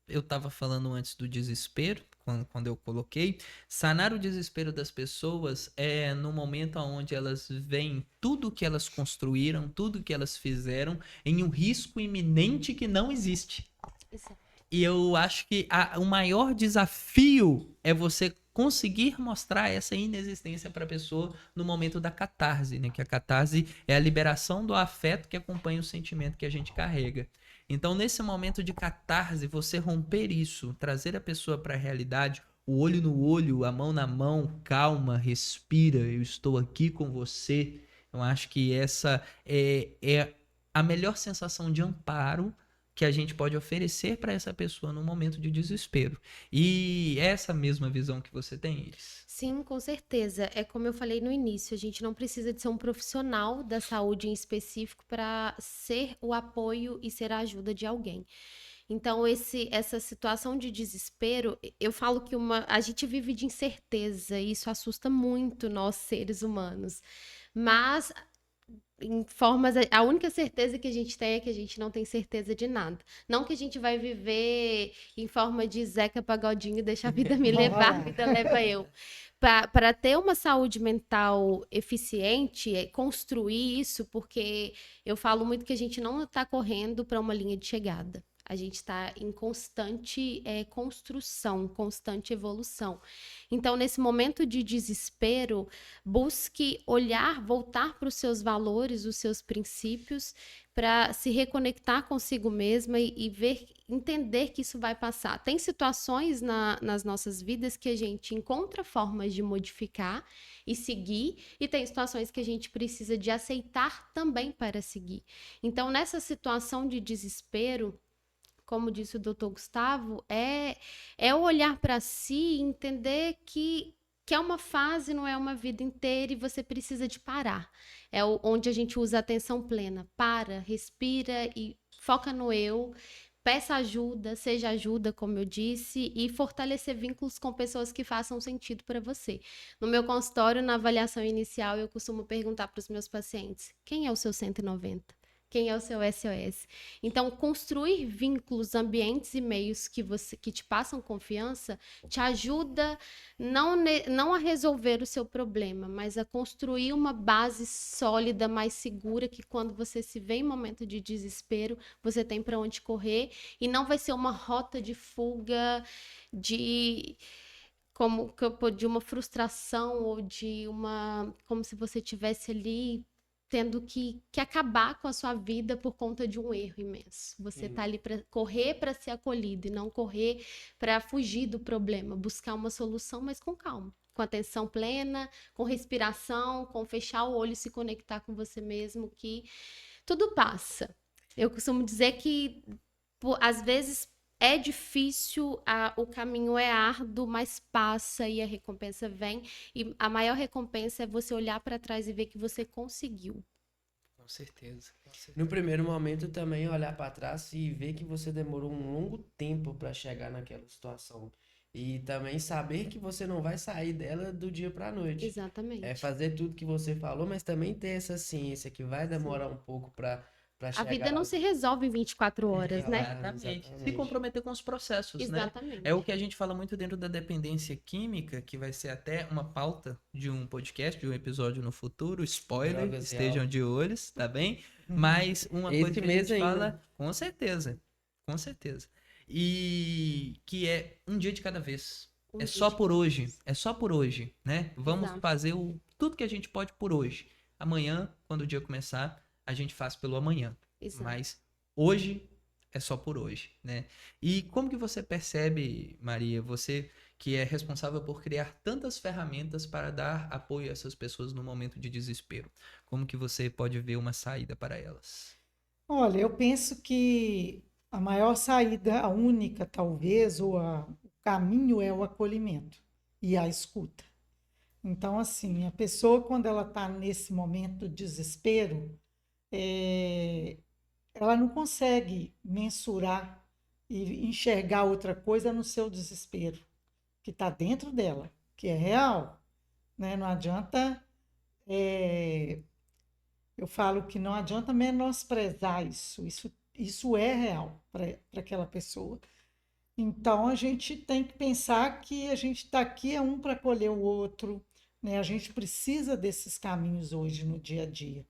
eu tava falando antes do desespero, quando eu coloquei, sanar o desespero das pessoas é no momento onde elas veem tudo que elas construíram, tudo que elas fizeram em um risco iminente que não existe. Exato. E eu acho que o maior desafio é você conseguir mostrar essa inexistência para a pessoa no momento da catarse, né? Que a catarse é a liberação do afeto que acompanha o sentimento que a gente carrega. Então, nesse momento de catarse, você romper isso, trazer a pessoa para a realidade, o olho no olho, a mão na mão, calma, respira, eu estou aqui com você. Eu acho que essa é a melhor sensação de amparo que a gente pode oferecer para essa pessoa no momento de desespero. E essa mesma visão que você tem, Iris? Sim, com certeza. É como eu falei no início, a gente não precisa de ser um profissional da saúde em específico para ser o apoio e ser a ajuda de alguém. Então, essa situação de desespero, eu falo que a gente vive de incerteza e isso assusta muito nós, seres humanos. Mas a única certeza que a gente tem é que a gente não tem certeza de nada. Não que a gente vai viver em forma de Zeca Pagodinho, deixa a vida me levar, a vida leva eu. Para ter uma saúde mental eficiente, é construir isso, porque eu falo muito que a gente não está correndo para uma linha de chegada. A gente está em constante construção, constante evolução. Então, nesse momento de desespero, busque olhar, voltar para os seus valores, os seus princípios, para se reconectar consigo mesma e entender que isso vai passar. Tem situações nas nossas vidas que a gente encontra formas de modificar e seguir, e tem situações que a gente precisa de aceitar também para seguir. Então, nessa situação de desespero, como disse o Dr. Gustavo, é olhar para si e entender que é uma fase, não é uma vida inteira e você precisa de parar. É onde a gente usa a atenção plena. Para, respira e foca no eu, peça ajuda, seja ajuda, como eu disse, e fortalecer vínculos com pessoas que façam sentido para você. No meu consultório, na avaliação inicial, eu costumo perguntar para os meus pacientes, quem é o seu 190? Quem é o seu SOS? Então, construir vínculos, ambientes e meios que te passam confiança te ajuda não a resolver o seu problema, mas a construir uma base sólida, mais segura, que quando você se vê em momento de desespero, você tem para onde correr e não vai ser uma rota de fuga de uma frustração ou como se você tivesse ali tendo que acabar com a sua vida por conta de um erro imenso. Você está ali para correr para ser acolhido e não correr para fugir do problema, buscar uma solução, mas com calma, com atenção plena, com respiração, com fechar o olho e se conectar com você mesmo, que tudo passa. Eu costumo dizer que, às vezes, é difícil, o caminho é árduo, mas passa e a recompensa vem. E a maior recompensa é você olhar para trás e ver que você conseguiu. Com certeza. No primeiro momento também olhar para trás e ver que você demorou um longo tempo para chegar naquela situação. E também saber que você não vai sair dela do dia para a noite. Exatamente. É fazer tudo que você falou, mas também ter essa ciência que vai demorar um pouco para a vida não se resolve em 24 horas, né? Exatamente. Se comprometer com os processos, exatamente, né? É o que a gente fala muito dentro da dependência química, que vai ser até uma pauta de um podcast, de um episódio no futuro. Spoiler, Drogas estejam de olhos, tá bem? Mas uma coisa que a gente fala, com certeza, e que é um dia de cada vez. É só por hoje, né? Vamos fazer tudo que a gente pode por hoje. Amanhã, quando o dia começar, a gente faz pelo amanhã. Exato. Mas hoje é só por hoje, né? E como que você percebe, Maria, você que é responsável por criar tantas ferramentas para dar apoio a essas pessoas no momento de desespero? Como que você pode ver uma saída para elas? Olha, eu penso que a maior saída, a única talvez, o caminho é o acolhimento e a escuta. Então, assim, a pessoa quando ela está nesse momento de desespero, ela não consegue mensurar e enxergar outra coisa no seu desespero, que está dentro dela, que é real, né? Não adianta, eu falo que não adianta menosprezar isso é real para aquela pessoa. Então, a gente tem que pensar que a gente está aqui um para acolher o outro, né? A gente precisa desses caminhos hoje no dia a dia.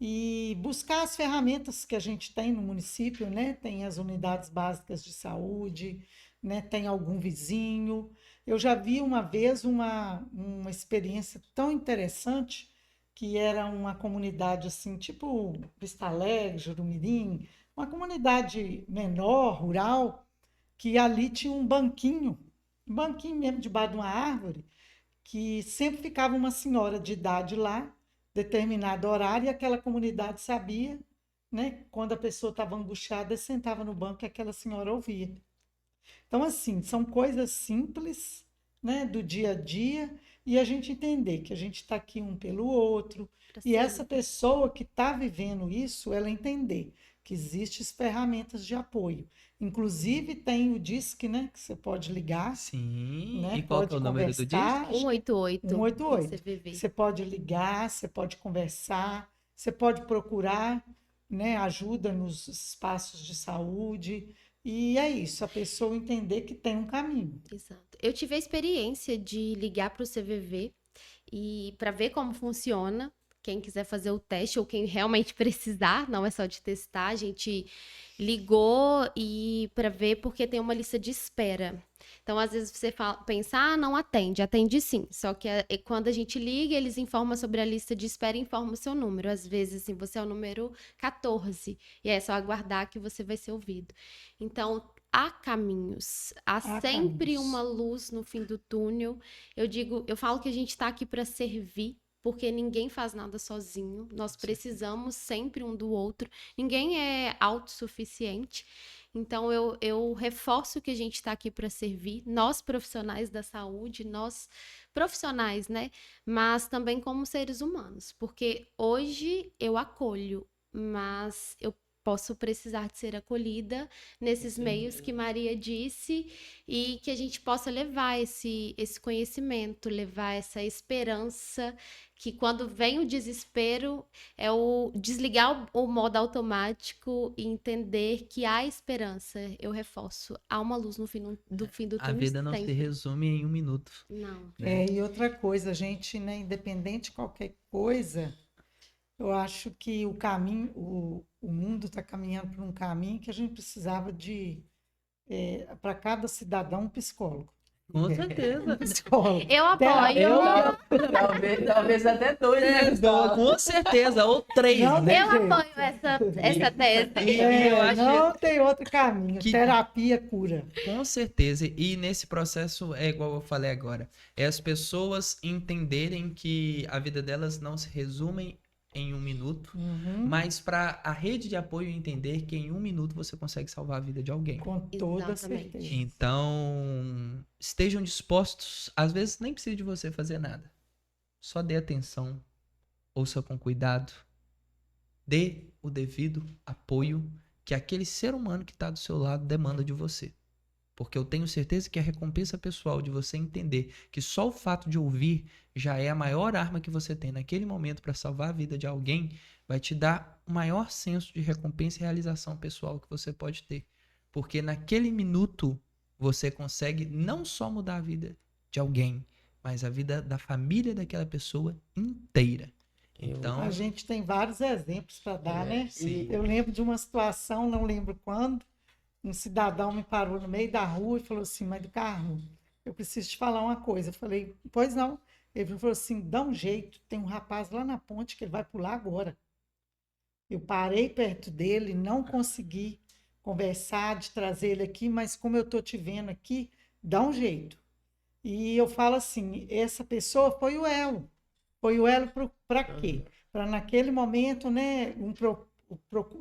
E buscar as ferramentas que a gente tem no município, né? Tem as unidades básicas de saúde, né? Tem algum vizinho. Eu já vi uma vez uma experiência tão interessante, que era uma comunidade assim, tipo Vista Alegre, Jurumirim, uma comunidade menor, rural, que ali tinha um banquinho um banquinho mesmo debaixo de uma árvore, que sempre ficava uma senhora de idade lá, determinado horário, e aquela comunidade sabia, né? Quando a pessoa estava angustiada, sentava no banco e aquela senhora ouvia. Então, assim, são coisas simples, né, do dia a dia, e a gente entender que a gente está aqui um pelo outro, Pra e essa sempre. pessoa que está vivendo isso, ela entender que existem ferramentas de apoio. Inclusive, tem o DISC, né, que você pode ligar, Sim. né, E qual que é pode o número do DISC? conversar, 188 do 188. CVV. Você pode ligar, você pode conversar, você pode procurar, né, ajuda nos espaços de saúde. E é isso, a pessoa entender que tem um caminho. Exato. Eu tive a experiência de ligar para o CVV e para ver como funciona. Quem quiser fazer o teste ou quem realmente precisar, não é só de testar, a gente ligou e para ver porque tem uma lista de espera. Então, às vezes você pensa, não atende, atende sim. Só que quando a gente liga, eles informam sobre a lista de espera e informam o seu número. Às vezes, assim, você é o número 14 e é só aguardar que você vai ser ouvido. Então, há caminhos, há Há sempre caminhos. uma luz no fim do túnel. Eu falo que a gente está aqui para servir, porque ninguém faz nada sozinho. Nós precisamos sempre um do outro. Ninguém é autossuficiente. Então, eu reforço que a gente está aqui para servir, nós profissionais da saúde, nós profissionais, né? Mas também como seres humanos, porque hoje eu acolho, mas eu posso precisar de ser acolhida nesses meios que Maria disse e que a gente possa levar esse conhecimento, levar essa esperança, que quando vem o desespero é o desligar o modo automático e entender que há esperança. Eu reforço, há uma luz no fim do A túnel vida não se sempre. resume em um minuto. Não. Né? E outra coisa, a gente, né, independente de qualquer coisa, eu acho que o caminho, o mundo está caminhando por um caminho que a gente precisava de, para cada cidadão, um psicólogo. Com certeza. Psicólogo. Eu apoio. Talvez até dois, né, Gustavo? Com certeza. Ou três, Não, né? Eu apoio essa tese. E eu acho não tem outro caminho. que- Terapia cura. Com certeza. E nesse processo é igual eu falei agora. É as pessoas entenderem que a vida delas não se resume em um minuto, Uhum. mas para a rede de apoio entender que em um minuto você consegue salvar a vida de alguém. Com toda Exatamente. certeza. Então, estejam dispostos. Às vezes nem precisa de você fazer nada. Só dê atenção, ouça com cuidado, dê o devido apoio que aquele ser humano que está do seu lado demanda de você. Porque eu tenho certeza que a recompensa pessoal de você entender que só o fato de ouvir já é a maior arma que você tem naquele momento para salvar a vida de alguém, vai te dar o maior senso de recompensa e realização pessoal que você pode ter. Porque naquele minuto você consegue não só mudar a vida de alguém, mas a vida da família daquela pessoa inteira. Então, A gente tem vários exemplos para dar, né? sim. Eu lembro de uma situação, não lembro quando, um cidadão me parou no meio da rua e falou assim, mas do carro, eu preciso te falar uma coisa. Eu falei, pois não. Ele falou assim, dá um jeito, tem um rapaz lá na ponte que ele vai pular agora. Eu parei perto dele, não consegui conversar, de trazer ele aqui, mas como eu estou te vendo aqui, dá um jeito. E eu falo assim, essa pessoa foi o elo. Foi o elo para quê? Para naquele momento, né,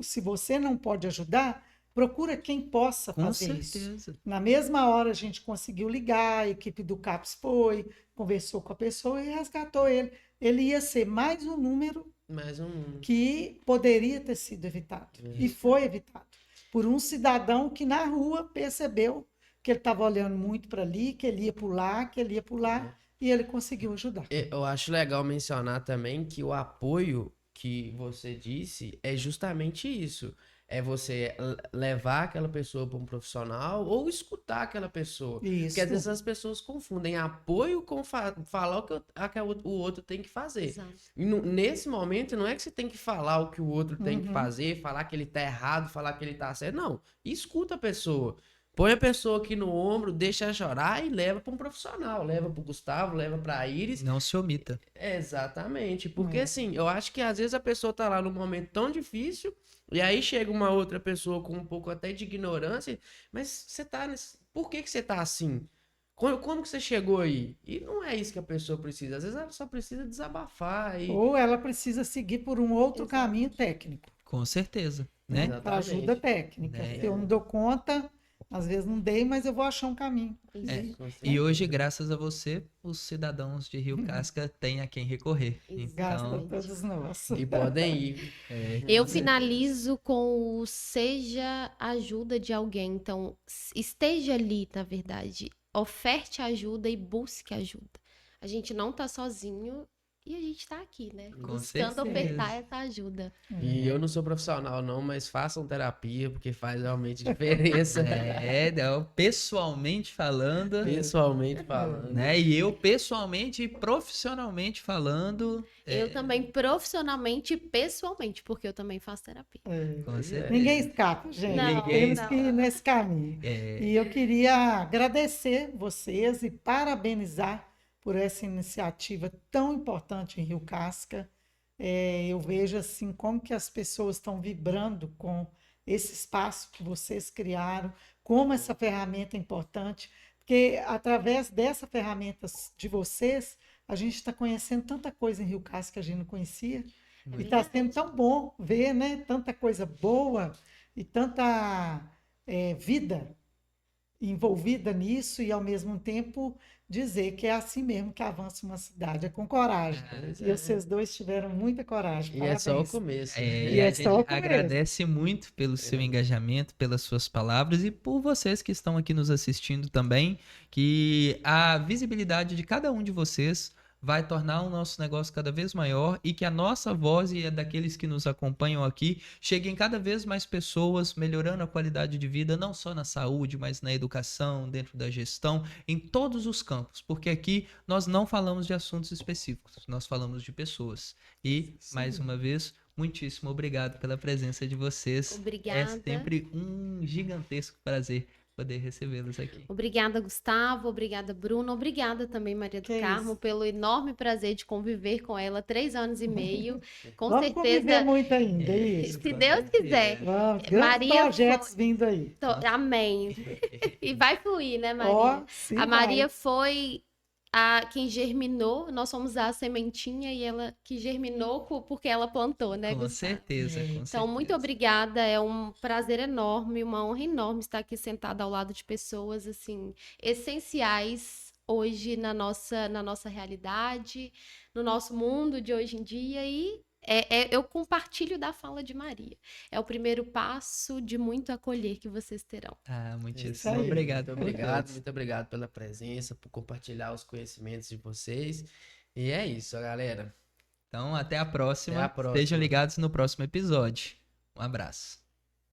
se você não pode ajudar, procura quem possa com fazer isso. certeza. Na mesma hora a gente conseguiu ligar, a equipe do CAPS foi, conversou com a pessoa e resgatou ele. Ele ia ser mais um número Mais um. que poderia ter sido evitado. E foi evitado. Por um cidadão que na rua percebeu que ele estava olhando muito para ali, que ele ia pular, e ele conseguiu ajudar. Eu acho legal mencionar também que o apoio que você disse é justamente isso. É você levar aquela pessoa para um profissional ou escutar aquela pessoa. Porque às Isso. vezes as pessoas confundem apoio com falar o outro tem que fazer. Exato. E nesse momento, não é que você tem que falar o que o outro tem que Uhum. fazer, falar que ele tá errado, falar que ele tá certo. Não, escuta a pessoa. Põe a pessoa aqui no ombro, deixa ela chorar e leva para um profissional. Leva para o Gustavo, leva para a Iris. Não se omita. Exatamente. Porque É. assim, eu acho que às vezes a pessoa tá lá num momento tão difícil e aí chega uma outra pessoa com um pouco até de ignorância, mas você tá nesse... Por que você tá assim? Como que você chegou aí? E não é isso que a pessoa precisa. Às vezes ela só precisa desabafar. Ou ela precisa seguir por um outro Exato. caminho técnico, Com certeza, né? para ajuda técnica. Né? Se eu não dou conta, às vezes não dei, mas eu vou achar um caminho. É. Com E certeza. hoje, graças a você, os cidadãos de Rio Casca têm a quem recorrer. Gasta Então, todos nós. E podem ir. Eu finalizo com o seja ajuda de alguém. Então, esteja ali, na verdade. Oferte ajuda e busque ajuda. A gente não tá sozinho e a gente tá aqui, né? Com Buscando certeza. ofertar essa ajuda. E eu não sou profissional, não, mas façam terapia, porque faz realmente diferença. pessoalmente falando, Pessoalmente falando. né? E eu pessoalmente e profissionalmente falando, Eu também profissionalmente e pessoalmente, porque eu também faço terapia. com certeza. Ninguém escapa, gente. Não, Temos não. que ir nesse caminho. É, E eu queria agradecer vocês e parabenizar por essa iniciativa tão importante em Rio Casca. Eu vejo assim como que as pessoas estão vibrando com esse espaço que vocês criaram, como essa ferramenta é importante, porque através dessa ferramenta de vocês, a gente está conhecendo tanta coisa em Rio Casca que a gente não conhecia. E está sendo tão bom ver, né, tanta coisa boa e tanta vida envolvida nisso e, ao mesmo tempo, dizer que é assim mesmo que avança uma cidade, é com coragem. Pois E é. vocês dois tiveram muita coragem. E é só o Parabéns. começo. e E a é gente só o começo. agradece muito pelo seu engajamento, pelas suas palavras e por vocês que estão aqui nos assistindo também, que a visibilidade de cada um de vocês vai tornar o nosso negócio cada vez maior e que a nossa voz e a daqueles que nos acompanham aqui cheguem cada vez mais pessoas, melhorando a qualidade de vida, não só na saúde, mas na educação, dentro da gestão, em todos os campos, porque aqui nós não falamos de assuntos específicos, nós falamos de pessoas. E, mais uma vez, muitíssimo obrigado pela presença de vocês. Obrigada. É sempre um gigantesco prazer poder recebê-los aqui. Obrigada, Gustavo. Obrigada, Bruno. Obrigada também, Maria do Que Carmo, isso. pelo enorme prazer de conviver com ela 3 anos e meio. Com Vamos conviver certeza, muito ainda, isso. se Deus quiser. Vamos, grandes Maria projetos vindo aí. Amém. E vai fluir, né, Maria? Ó, sim, A Maria vai. foi a quem germinou, nós somos a sementinha e ela que germinou porque ela plantou, né, Com Gustavo? certeza, com Então, certeza. muito obrigada. É um prazer enorme, uma honra enorme estar aqui sentada ao lado de pessoas assim essenciais hoje na nossa realidade, no nosso mundo de hoje em dia e eu compartilho da fala de Maria. É o primeiro passo de muito acolher que vocês terão. Ah, Isso muitíssimo aí. obrigado. Muito por obrigado, todos. muito obrigado pela presença, por compartilhar os conhecimentos de vocês. E é isso, galera. Então, até a próxima. Até a próxima. Estejam ligados no próximo episódio. Um abraço.